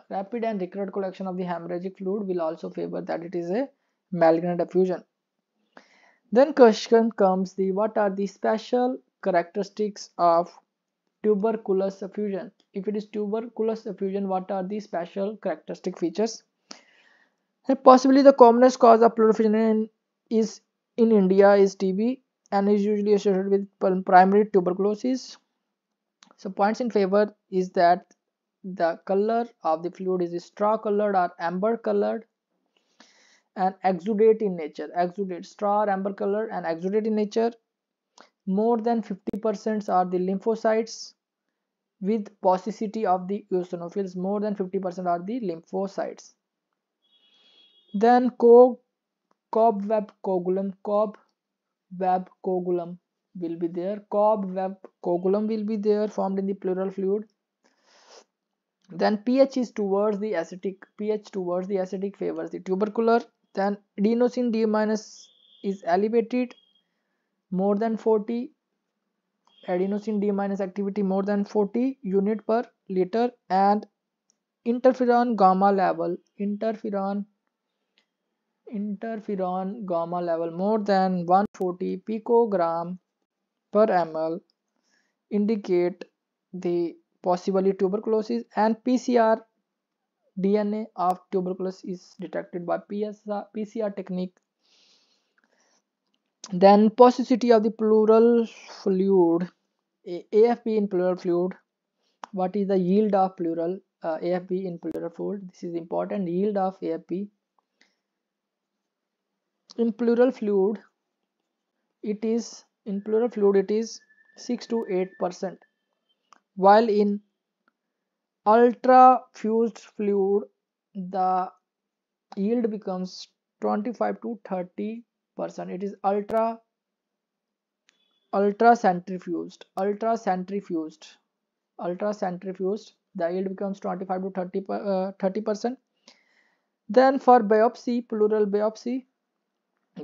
Rapid and recurrent collection of the hemorrhagic fluid will also favor that it is a malignant effusion. Then question comes the what are the special characteristics of tuberculous effusion? If it is tuberculous effusion, what are the special characteristic features? Possibly the commonest cause of pleural effusion is in India is TB and is usually associated with primary tuberculosis. So points in favor is that the color of the fluid is straw colored or amber colored and exudate in nature. Exudate, straw or amber colored and exudate in nature. More than 50% are the lymphocytes with paucity of the eosinophils. More than 50% are the lymphocytes. Then cobweb coagulum will be there. Cobweb coagulum will be there formed in the pleural fluid. Then pH towards the acidic favors the tubercular. Then adenosine D minus is elevated more than 40. Adenosine D minus activity more than 40 unit per liter and interferon gamma level more than 140 picogram per ml indicate the possibly tuberculosis, and PCR DNA of tuberculosis is detected by PCR technique. Then paucity of the pleural fluid, AFP in pleural fluid. What is the yield of pleural AFP in pleural fluid? This is important. Yield of AFP in pleural fluid, it is 6 to 8%, while in ultra fused fluid the yield becomes 25 to 30%. It is ultra centrifuged the yield becomes 25 to 30%. Then for pleural biopsy,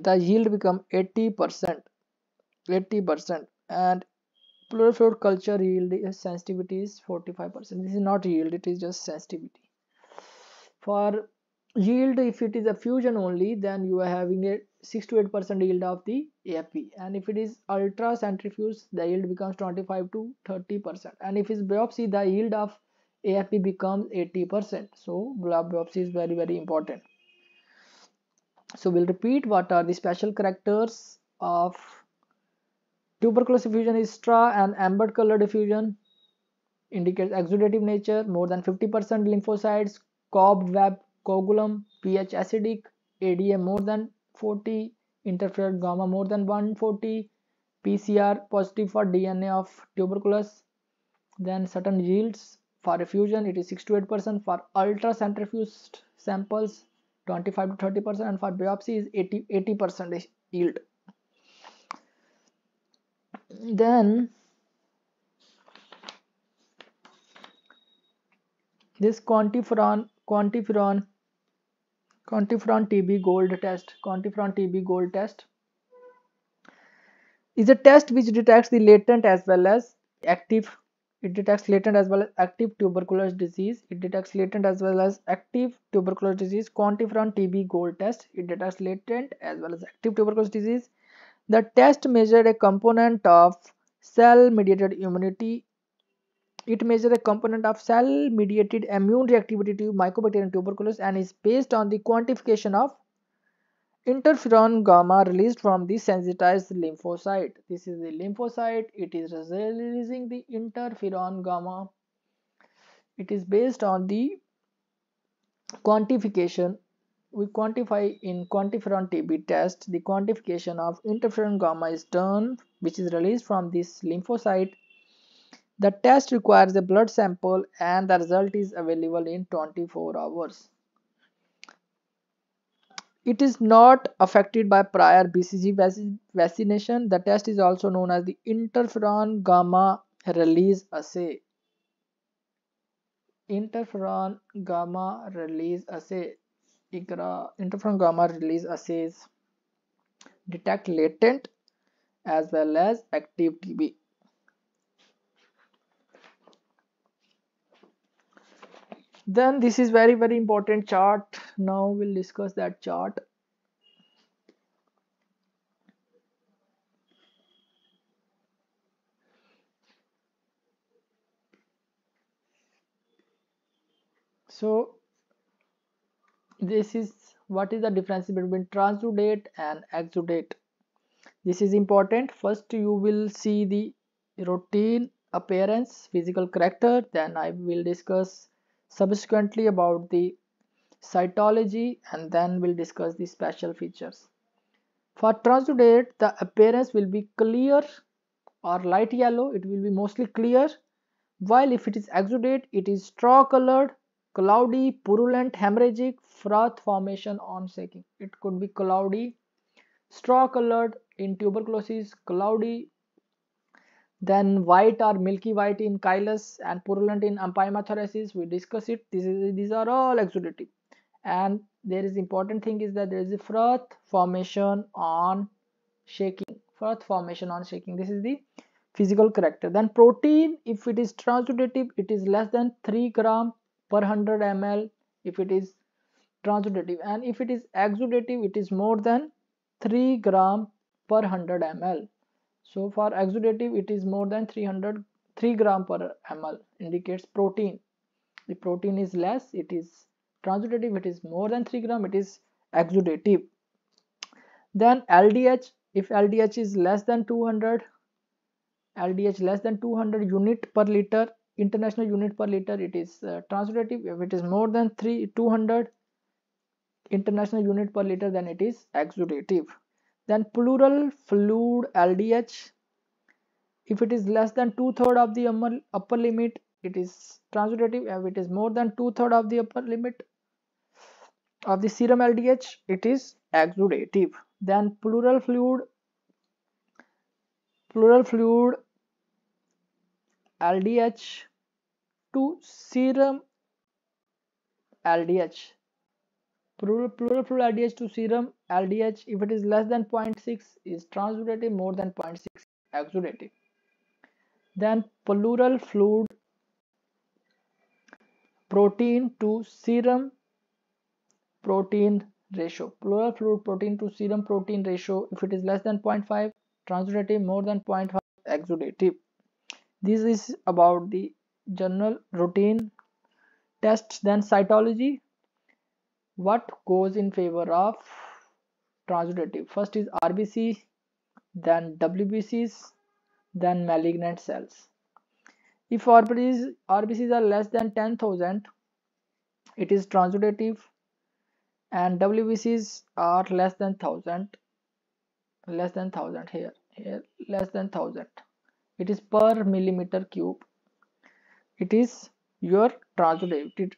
the yield becomes 80%, and pleural fluid culture yield sensitivity is 45%. This is not yield, it is just sensitivity. For yield, if it is a fusion only, then you are having a 6 to 8% yield of the AFP, and if it is ultra centrifuge, the yield becomes 25 to 30%, and if it's biopsy, the yield of AFP becomes 80%. So blood biopsy is very, very important. So we'll repeat what are the special characters of tuberculosis effusion is straw and amber colored effusion, indicates exudative nature, more than 50% lymphocytes, cobweb coagulum, pH acidic, ADA more than 40, interferon gamma more than 140, PCR positive for DNA of tuberculosis. Then certain yields for effusion it is 6 to 8%, for ultra centrifuged samples 25 to 30%, and for biopsy is 80% yield. Then this quantiferon TB gold test is a test which detects the latent as well as active. It detects latent as well as active tuberculosis disease. Quantiferon TB gold test. It detects latent as well as active tuberculosis disease. The test measured a component of cell-mediated immunity. It measures a component of cell-mediated immune reactivity to Mycobacterium tuberculosis and is based on the quantification of interferon gamma released from the sensitized lymphocyte. This is the lymphocyte. It is releasing the interferon gamma. It is based on the quantification we quantify in quantiferon TB test, the quantification of interferon gamma is done, which is released from this lymphocyte. The test requires a blood sample and the result is available in 24 hours. It is not affected by prior BCG vaccination. The test is also known as the interferon gamma release assay. Interferon gamma release assay. Interferon gamma release assays detect latent as well as active TB. Then this is very important chart. Now we'll discuss that chart. So this is what is the difference between transudate and exudate. This is important. First you will see the routine appearance, physical character, then I will discuss subsequently about the cytology, and then we'll discuss the special features. For transudate, the appearance will be clear or light yellow. It will be mostly clear, while if it is exudate, it is straw colored, cloudy, purulent, hemorrhagic, froth formation on shaking. It could be cloudy, straw colored in tuberculosis, cloudy, then white or milky white in chylus, and purulent in empyema we discuss it. These are all exudative. And there is important thing is that there is a froth formation on shaking. This is the physical character. Then protein, if it is transudative, it is less than 3 gram per 100 ml if it is transudative, and if it is exudative, it is more than 3 gram per 100 ml. So for exudative, it is more than 3 gram per ml, indicates protein. The protein is less, it is transudative. It is more than 3 gram, it is exudative. Then LDH, if LDH is less than 200, LDH less than 200 unit per liter, international unit per liter, it is transudative. If it is more than 200 international unit per liter, then it is exudative. Then pleural fluid LDH, if it is less than 2/3 of the upper limit, it is transudative. If it is more than 2/3 of the upper limit of the serum LDH, it is exudative. Then pleural fluid LDH to serum LDH. Pleural fluid LDH to serum LDH, if it is less than 0.6 is transudative, more than 0.6 exudative. Then pleural fluid protein to serum protein ratio. Pleural fluid protein to serum protein ratio, if it is less than 0.5 transudative, more than 0.5 exudative. This is about the general routine tests. Then cytology, what goes in favor of transudative? First is RBC, then WBCs, then malignant cells. If RBCs are less than 10,000, it is transudative, and WBCs are less than 1000, here less than 1000, it is per millimeter cube, it is your transudative.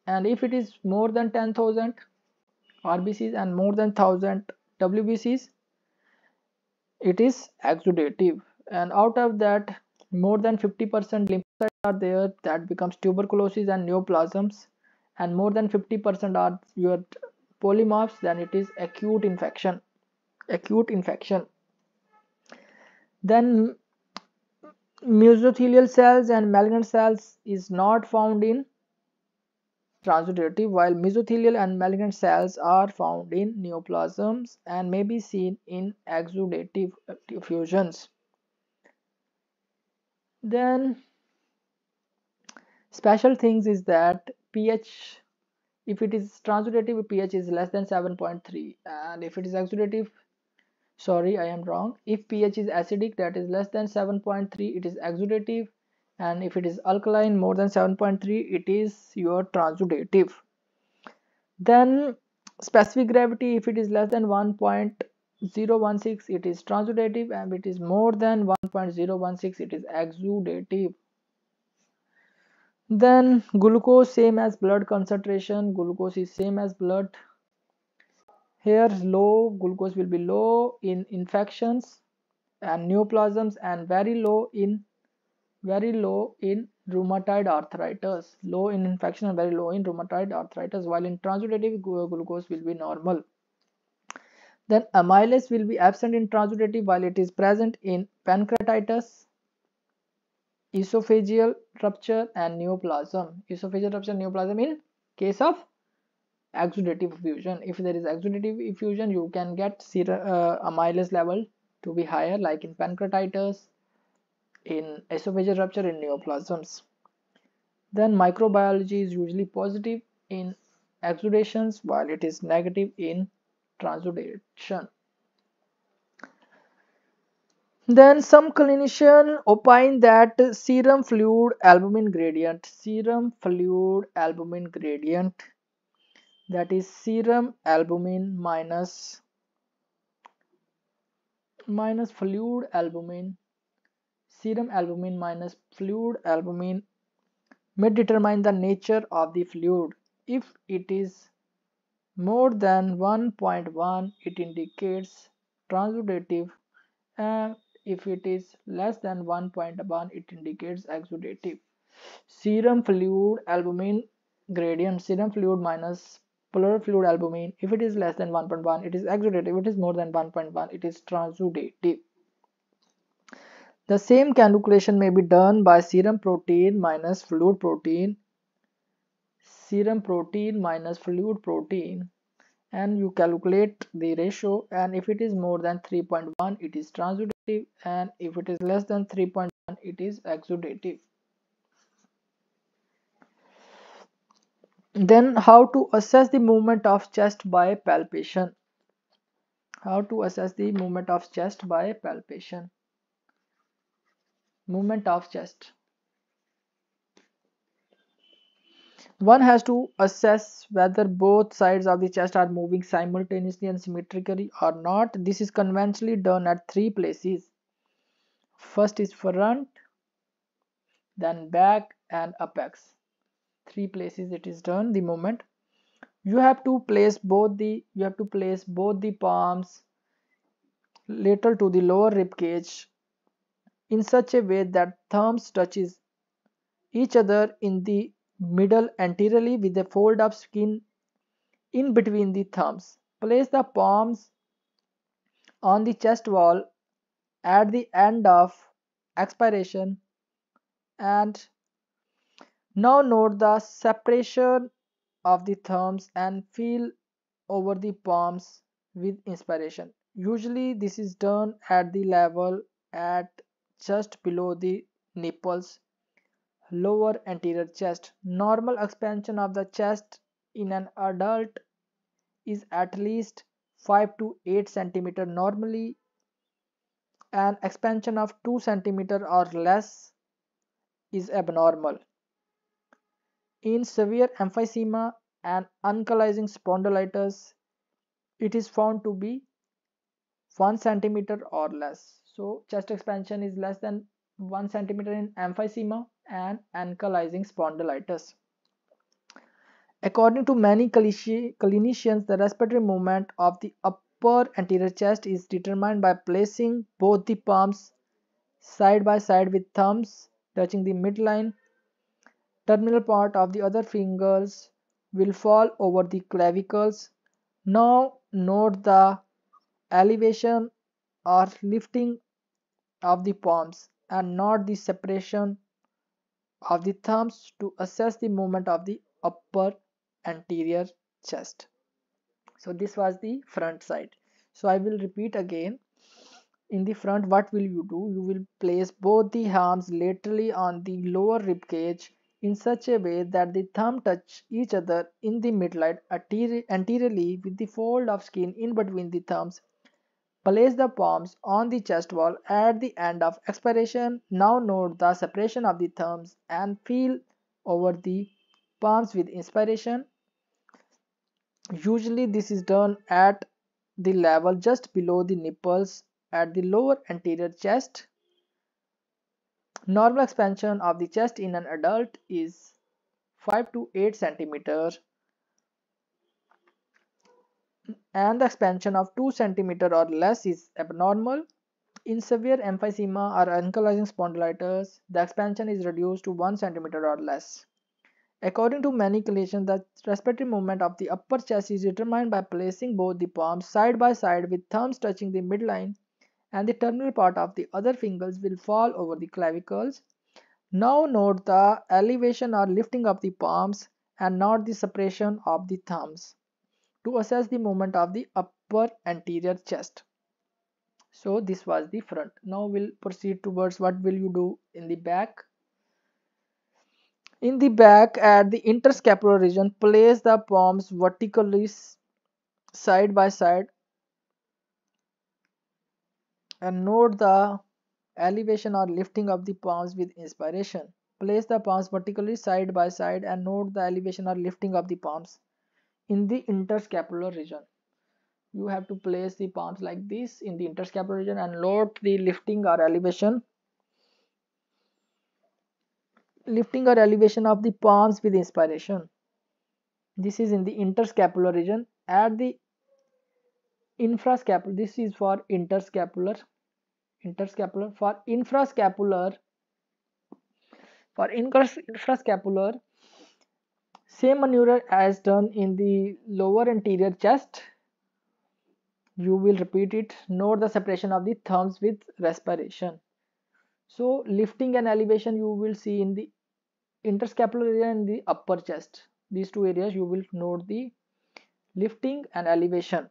If it is more than 10,000 RBCs and more than 1000 WBCs, it is exudative. And out of that, more than 50% lymphocytes are there, that becomes tuberculosis and neoplasms, and more than 50% are your polymorphs, then it is acute infection. Then mesothelial cells and malignant cells is not found in transudative, while mesothelial and malignant cells are found in neoplasms and may be seen in exudative effusions. Then special things is that pH, if it is transudative, pH is less than 7.3, and if it is exudative, sorry, I am wrong, if pH is acidic, that is less than 7.3, it is exudative, and if it is alkaline, more than 7.3, it is your transudative. Then Specific gravity, if it is less than 1.016, it is transudative, and if it is more than 1.016, it is exudative. Then glucose, same as blood concentration. Glucose is same as blood. Here low glucose will be low in infections and neoplasms, and very low in rheumatoid arthritis. Low in infection and very low in rheumatoid arthritis, while in transudative glucose will be normal. Then amylase will be absent in transudative while it is present in pancreatitis, esophageal rupture and neoplasm. Esophageal rupture and neoplasm in case of exudative effusion. If there is exudative effusion, you can get amylase level to be higher, like in pancreatitis, in esophageal rupture, in neoplasms. Then microbiology is usually positive in exudations while it is negative in transudation. Then some clinicians opine that serum fluid albumin gradient, that is serum albumin minus fluid albumin, serum albumin minus fluid albumin may determine the nature of the fluid. If it is more than 1.1, it indicates transudative, and if it is less than 1.1, it indicates exudative. Serum fluid albumin gradient, serum fluid minus pleural fluid albumin, if it is less than 1.1, it is exudative. If it is more than 1.1, it is transudative. The same calculation may be done by serum protein minus fluid protein, and you calculate the ratio, and if it is more than 3.1, it is transudative, and if it is less than 3.1, it is exudative. Then how to assess the movement of chest by palpation? Movement of chest. One has to assess whether both sides of the chest are moving simultaneously and symmetrically or not. This is conventionally done at three places. First is front, then back and apex. Three places it is done the movement. You have to place both the palms lateral to the lower rib cage in such a way that thumbs touches each other in the middle anteriorly with a fold of skin in between the thumbs. Place the palms on the chest wall at the end of expiration, and now note the separation of the thumbs and feel over the palms with inspiration. Usually this is done at the level at just below the nipples, lower anterior chest. Normal expansion of the chest in an adult is at least 5 to 8 centimeter. Normally an expansion of 2 centimeter or less is abnormal. In severe emphysema and ankylosing spondylitis, it is found to be 1 centimeter or less. So chest expansion is less than 1 centimeter in emphysema and ankylosing spondylitis. According to many clinicians, the respiratory movement of the upper anterior chest is determined by placing both the palms side by side with thumbs touching the midline. Terminal part of the other fingers will fall over the clavicles. Now note the elevation or lifting of the palms and not the separation of the thumbs to assess the movement of the upper anterior chest. So this was the front side. So I will repeat again. In the front, what will you do? You will place both the arms laterally on the lower rib cage in such a way that the thumb touch each other in the midline anteriorly with the fold of skin in between the thumbs. Place the palms on the chest wall at the end of expiration. Now note the separation of the thumbs and feel over the palms with inspiration. Usually this is done at the level just below the nipples at the lower anterior chest. Normal expansion of the chest in an adult is 5 to 8 centimeters, and the expansion of 2 centimeters or less is abnormal. In severe emphysema or ankylosing spondylitis, the expansion is reduced to 1 centimeter or less. According to many clinicians, the respiratory movement of the upper chest is determined by placing both the palms side by side with thumbs touching the midline, and the terminal part of the other fingers will fall over the clavicles. Now note the elevation or lifting of the palms and not the separation of the thumbs to assess the movement of the upper anterior chest. So this was the front. Now we'll proceed towards what will you do in the back. In the back at the interscapular region, place the palms vertically side by side and note the elevation or lifting of the palms with inspiration. Place the palms vertically side by side and note the elevation or lifting of the palms in the interscapular region. You have to place the palms like this in the interscapular region and note the lifting or elevation of the palms with inspiration. This is in the interscapular region. At the infrascapular, this is for interscapular. For infrascapular, same maneuver as done in the lower anterior chest. You will repeat it. Note the separation of the thumbs with respiration. So lifting and elevation you will see in the interscapular area and the upper chest. These two areas you will note the lifting and elevation.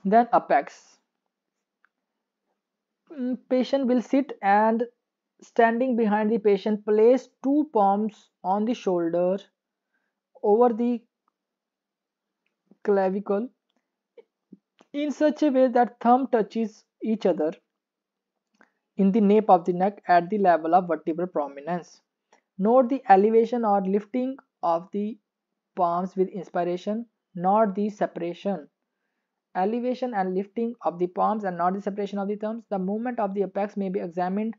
Then apex. Patient will sit and standing behind the patient, place two palms on the shoulder over the clavicle in such a way that thumb touches each other in the nape of the neck at the level of vertebral prominence. Note the elevation or lifting of the palms with inspiration, not the separation. Elevation and lifting of the palms and not the separation of the thumbs. The movement of the apex may be examined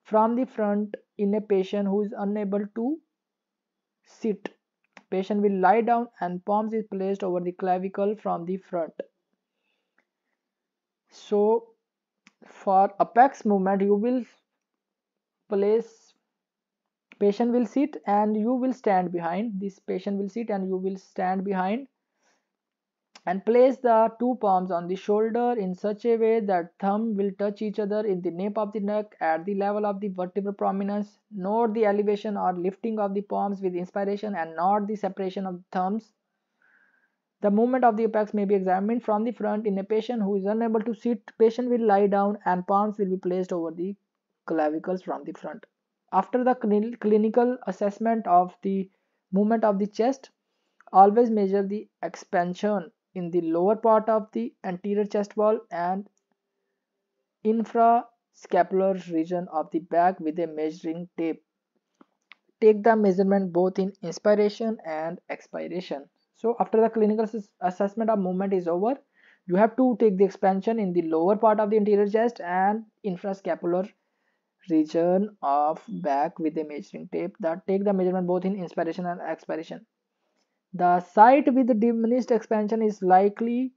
from the front in a patient who is unable to sit. Patient will lie down and palms is placed over the clavicle from the front. So for apex movement you will place, patient will sit and you will stand behind. This patient will sit and you will stand behind and place the two palms on the shoulder in such a way that thumb will touch each other in the nape of the neck at the level of the vertebral prominence. Note the elevation or lifting of the palms with inspiration and not the separation of the thumbs. The movement of the apex may be examined from the front in a patient who is unable to sit. Patient will lie down and palms will be placed over the clavicles from the front. After the clinical assessment of the movement of the chest, always measure the expansion in the lower part of the anterior chest wall and infrascapular region of the back with a measuring tape. Take the measurement both in inspiration and expiration. So after the clinical assessment of movement is over, you have to take the expansion in the lower part of the anterior chest and infrascapular region of back with a measuring tape. That take the measurement both in inspiration and expiration. The site with the diminished expansion is likely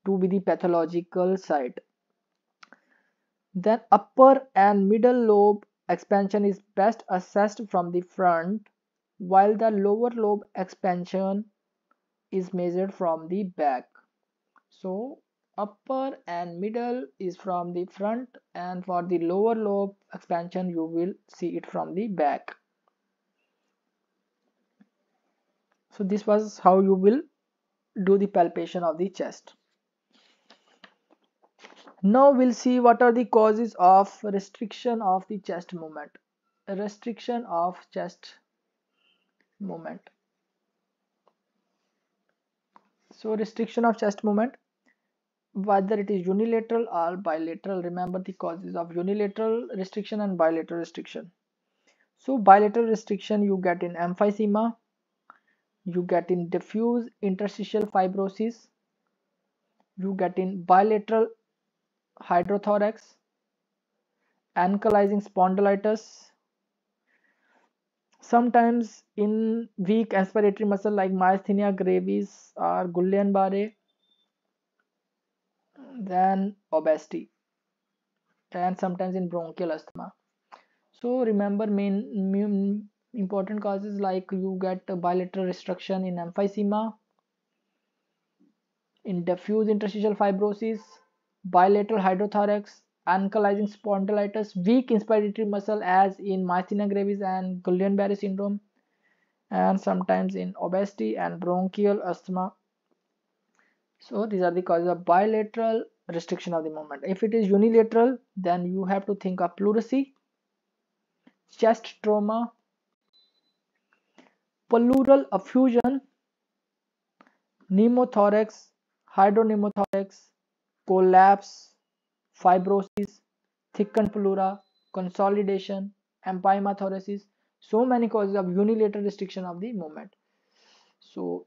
to be the pathological site. Then upper and middle lobe expansion is best assessed from the front, while the lower lobe expansion is measured from the back. So upper and middle is from the front, and for the lower lobe expansion you will see it from the back. So this was how you will do the palpation of the chest. Now we'll see what are the causes of restriction of the chest movement. Restriction of chest movement. So restriction of chest movement, whether it is unilateral or bilateral. Remember the causes of unilateral restriction and bilateral restriction. So bilateral restriction you get in emphysema. you get in diffuse interstitial fibrosis, you get in bilateral hydrothorax, ankylosing spondylitis, sometimes in weak aspiratory muscle like myasthenia gravis or Guillain-Barré, then obesity, and sometimes in bronchial asthma. So remember main important causes like you get a bilateral restriction in emphysema, in diffuse interstitial fibrosis, bilateral hydrothorax, ankylosing spondylitis, weak inspiratory muscle as in myasthenia gravis and Guillain-Barré syndrome, and sometimes in obesity and bronchial asthma. So these are the causes of bilateral restriction of the movement. If it is unilateral, then you have to think of pleurisy, chest trauma, pleural effusion, pneumothorax, hydropneumothorax, collapse, fibrosis, thickened pleura, consolidation, empyema So many causes of unilateral restriction of the movement. So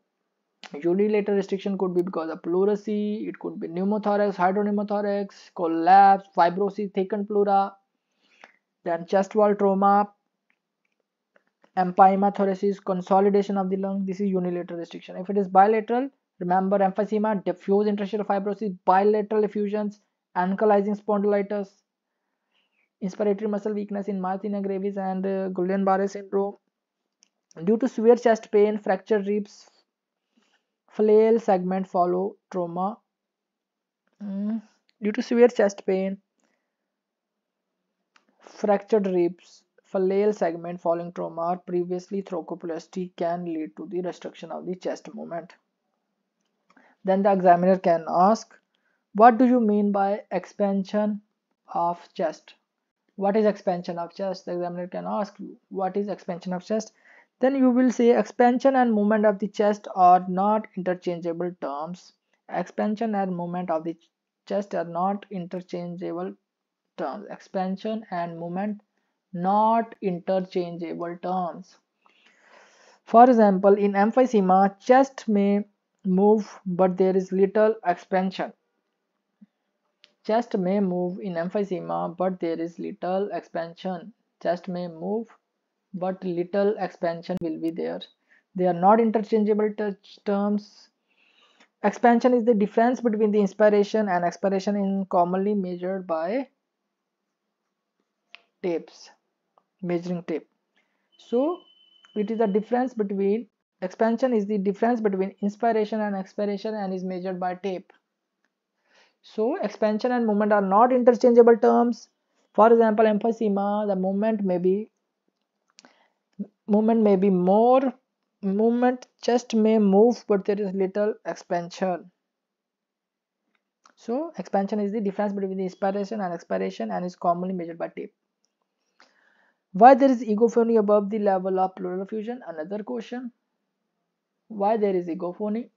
unilateral restriction could be because of pleurisy, it could be pneumothorax, hydropneumothorax, collapse, fibrosis, thickened pleura, then chest wall trauma, empyema consolidation of the lung. This is unilateral restriction. If it is bilateral, remember emphysema, diffuse interstitial fibrosis, bilateral effusions, ankylosing spondylitis, inspiratory muscle weakness in myasthenia gravis and Guillain-Barré syndrome. Due to severe chest pain, fractured ribs, flail segment follow trauma. Due to severe chest pain, fractured ribs, flail segment following trauma or previously thromboplasty can lead to the restriction of the chest movement. Then the examiner can ask, what do you mean by expansion of chest? What is expansion of chest? The examiner can ask you, what is expansion of chest? Then you will say expansion and movement of the chest are not interchangeable terms. Expansion and movement of the chest are not interchangeable terms. Expansion and movement not interchangeable terms. For example, in emphysema, chest may move but there is little expansion. Chest may move in emphysema but there is little expansion. Chest may move but little expansion will be there. They are not interchangeable terms. Expansion is the difference between the inspiration and expiration in commonly measured by tapes, measuring tape. So it is the difference between expansion is the difference between inspiration and expiration and is measured by tape. So expansion and movement are not interchangeable terms. For example, emphysema, the movement may be more. Movement chest may move but there is little expansion. So expansion is the difference between the inspiration and expiration and is commonly measured by tape. Why there is egophony above the level of pleural effusion? Another question. Why there is egophony?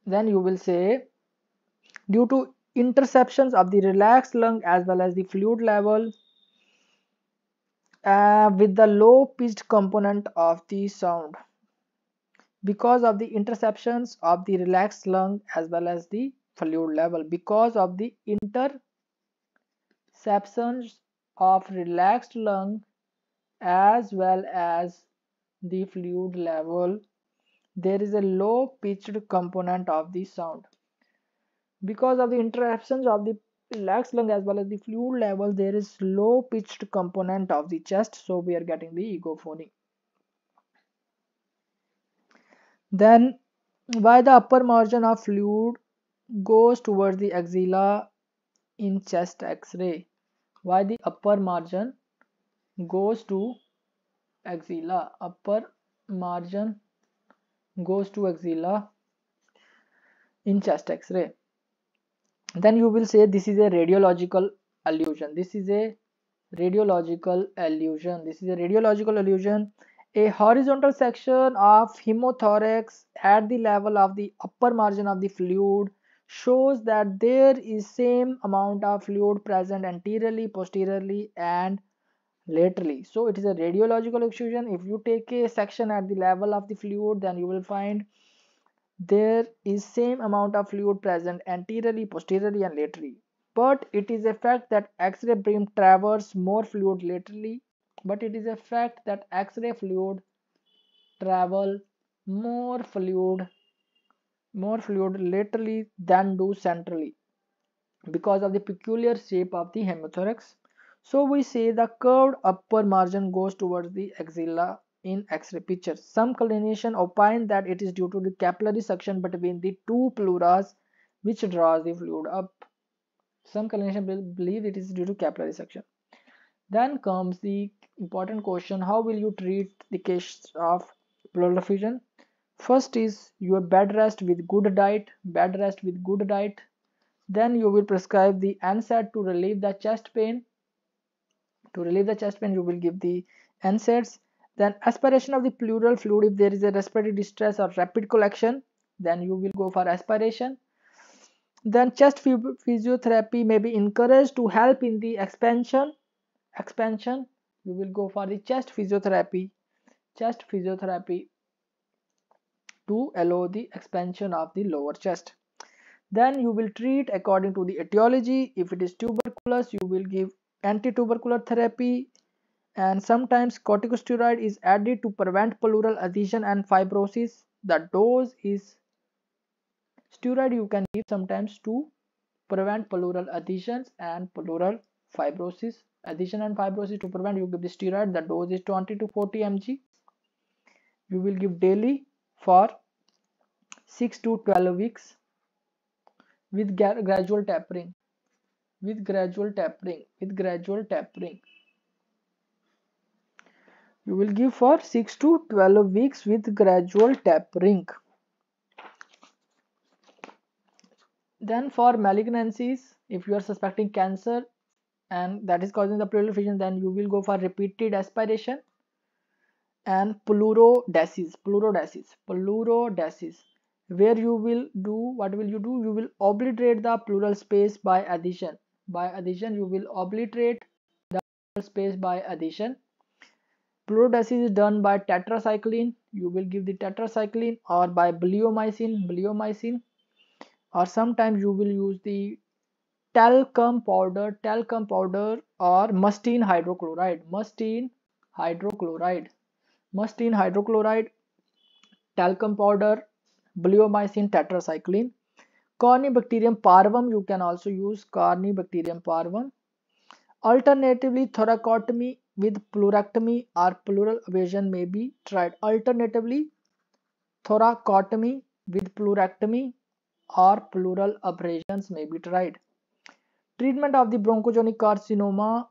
Then you will say due to interceptions of the relaxed lung as well as the fluid level with the low pitched component of the sound. Because of the interceptions of the relaxed lung as well as the fluid level. Because of the interceptions of relaxed lung as well as the fluid level, there is a low pitched component of the sound. Because of the interruptions of the relaxed lung as well as the fluid level, there is low pitched component of the chest, so we are getting the egophony. Then why the upper margin of fluid goes towards the axilla in chest x-ray? Why the upper margin goes to axilla? Upper margin goes to axilla in chest x-ray. Then you will say this is a radiological illusion. This is a radiological illusion. This is a radiological illusion. A horizontal section of hemothorax at the level of the upper margin of the fluid shows that there is same amount of fluid present anteriorly, posteriorly and laterally. So it is a radiological extrusion. If you take a section at the level of the fluid, then you will find there is same amount of fluid present anteriorly, posteriorly and laterally. But it is a fact that X-ray beam traverses more fluid laterally. But it is a fact that X-ray fluid travel more fluid laterally than do centrally because of the peculiar shape of the hemothorax. So we say the curved upper margin goes towards the axilla in X-ray pictures. Some clinicians opine that it is due to the capillary suction between the two pleuras which draws the fluid up. Some clinicians believe it is due to capillary suction. Then comes the important question: how will you treat the case of pleural effusion? First is your bed rest with good diet. Then you will prescribe the NSAID to relieve the chest pain. You will give the NSAIDs. Then aspiration of the pleural fluid. If there is a respiratory distress or rapid collection, then you will go for aspiration. Then chest physiotherapy may be encouraged to help in the expansion. You will go for the chest physiotherapy to allow the expansion of the lower chest. Then you will treat according to the etiology. If it is tuberculous, you will give anti-tubercular therapy, and sometimes corticosteroid is added to prevent pleural adhesion and fibrosis. The dose is steroid you can give sometimes to prevent pleural adhesions and pleural fibrosis. To prevent, you give the steroid. The dose is 20 to 40 mg. You will give daily for 6 to 12 weeks with gradual tapering. You will give for 6 to 12 weeks with gradual tapering. Then for malignancies, if you are suspecting cancer and that is causing the pleural effusion, then you will go for repeated aspiration and pleurodesis, where you will do, what will you do? You will obliterate the pleural space by adhesion. You will obliterate the pleural space by adhesion. Pleurodesis is done by tetracycline. You will give the tetracycline, or by bleomycin, or sometimes you will use the talcum powder or mustine hydrochloride, talcum powder, bleomycin, tetracycline. Cornybacterium parvum, you can also use Cornybacterium parvum. Alternatively, thoracotomy with pleurectomy or pleural abrasion may be tried. Thoracotomy with pleurectomy or pleural abrasions may be tried. Treatment of the bronchogenic carcinoma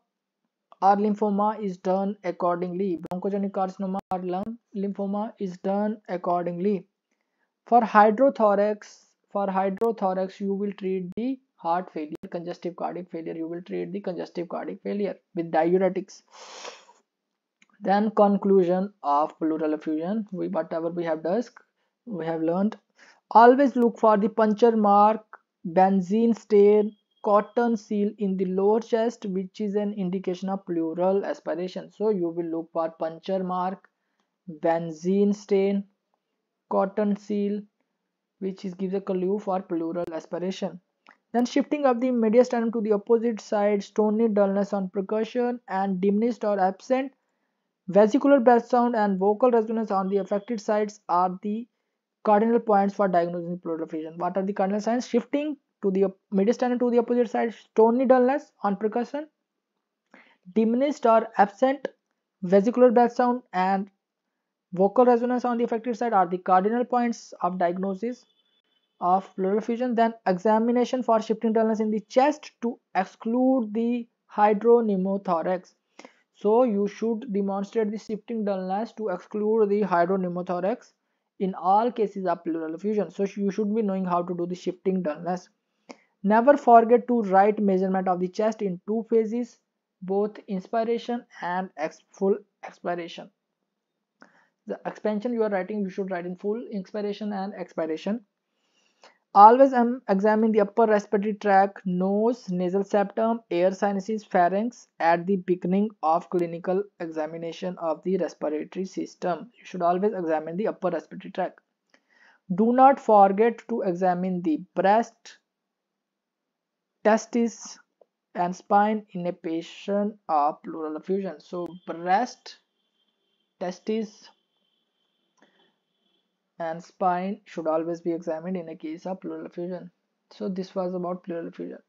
or lymphoma is done accordingly. For hydrothorax, you will treat the heart failure, congestive cardiac failure. With diuretics. Then conclusion of pleural effusion. Whatever we have learned. Always look for the puncture mark, benzene stain, cotton seal in the lower chest, which is an indication of pleural aspiration. So you will look for puncture mark, benzene stain, cotton seal, which gives a clue for pleural aspiration. Then shifting of the mediastinum to the opposite side, stony dullness on percussion and diminished or absent vesicular breath sound and vocal resonance on the affected sides are the cardinal points for diagnosing pleural effusion. What are the cardinal signs? Shifting to the mediastinum to the opposite side, stony dullness on percussion, diminished or absent vesicular breath sound and vocal resonance on the affected side are the cardinal points of diagnosis of pleural effusion. Then examination for shifting dullness in the chest to exclude the hydropneumothorax. So you should demonstrate the shifting dullness to exclude the hydropneumothorax in all cases of pleural effusion. So you should be knowing how to do the shifting dullness. Never forget to write measurement of the chest in 2 phases, both inspiration and full expiration. The expansion you are writing, you should write in full inspiration and expiration. Always examine the upper respiratory tract, nose, nasal septum, air sinuses, pharynx at the beginning of clinical examination of the respiratory system. You should always examine the upper respiratory tract. Do not forget to examine the breast, testis, and spine in a patient of pleural effusion. So breast, testis, and spine should always be examined in a case of pleural effusion. So this was about pleural effusion.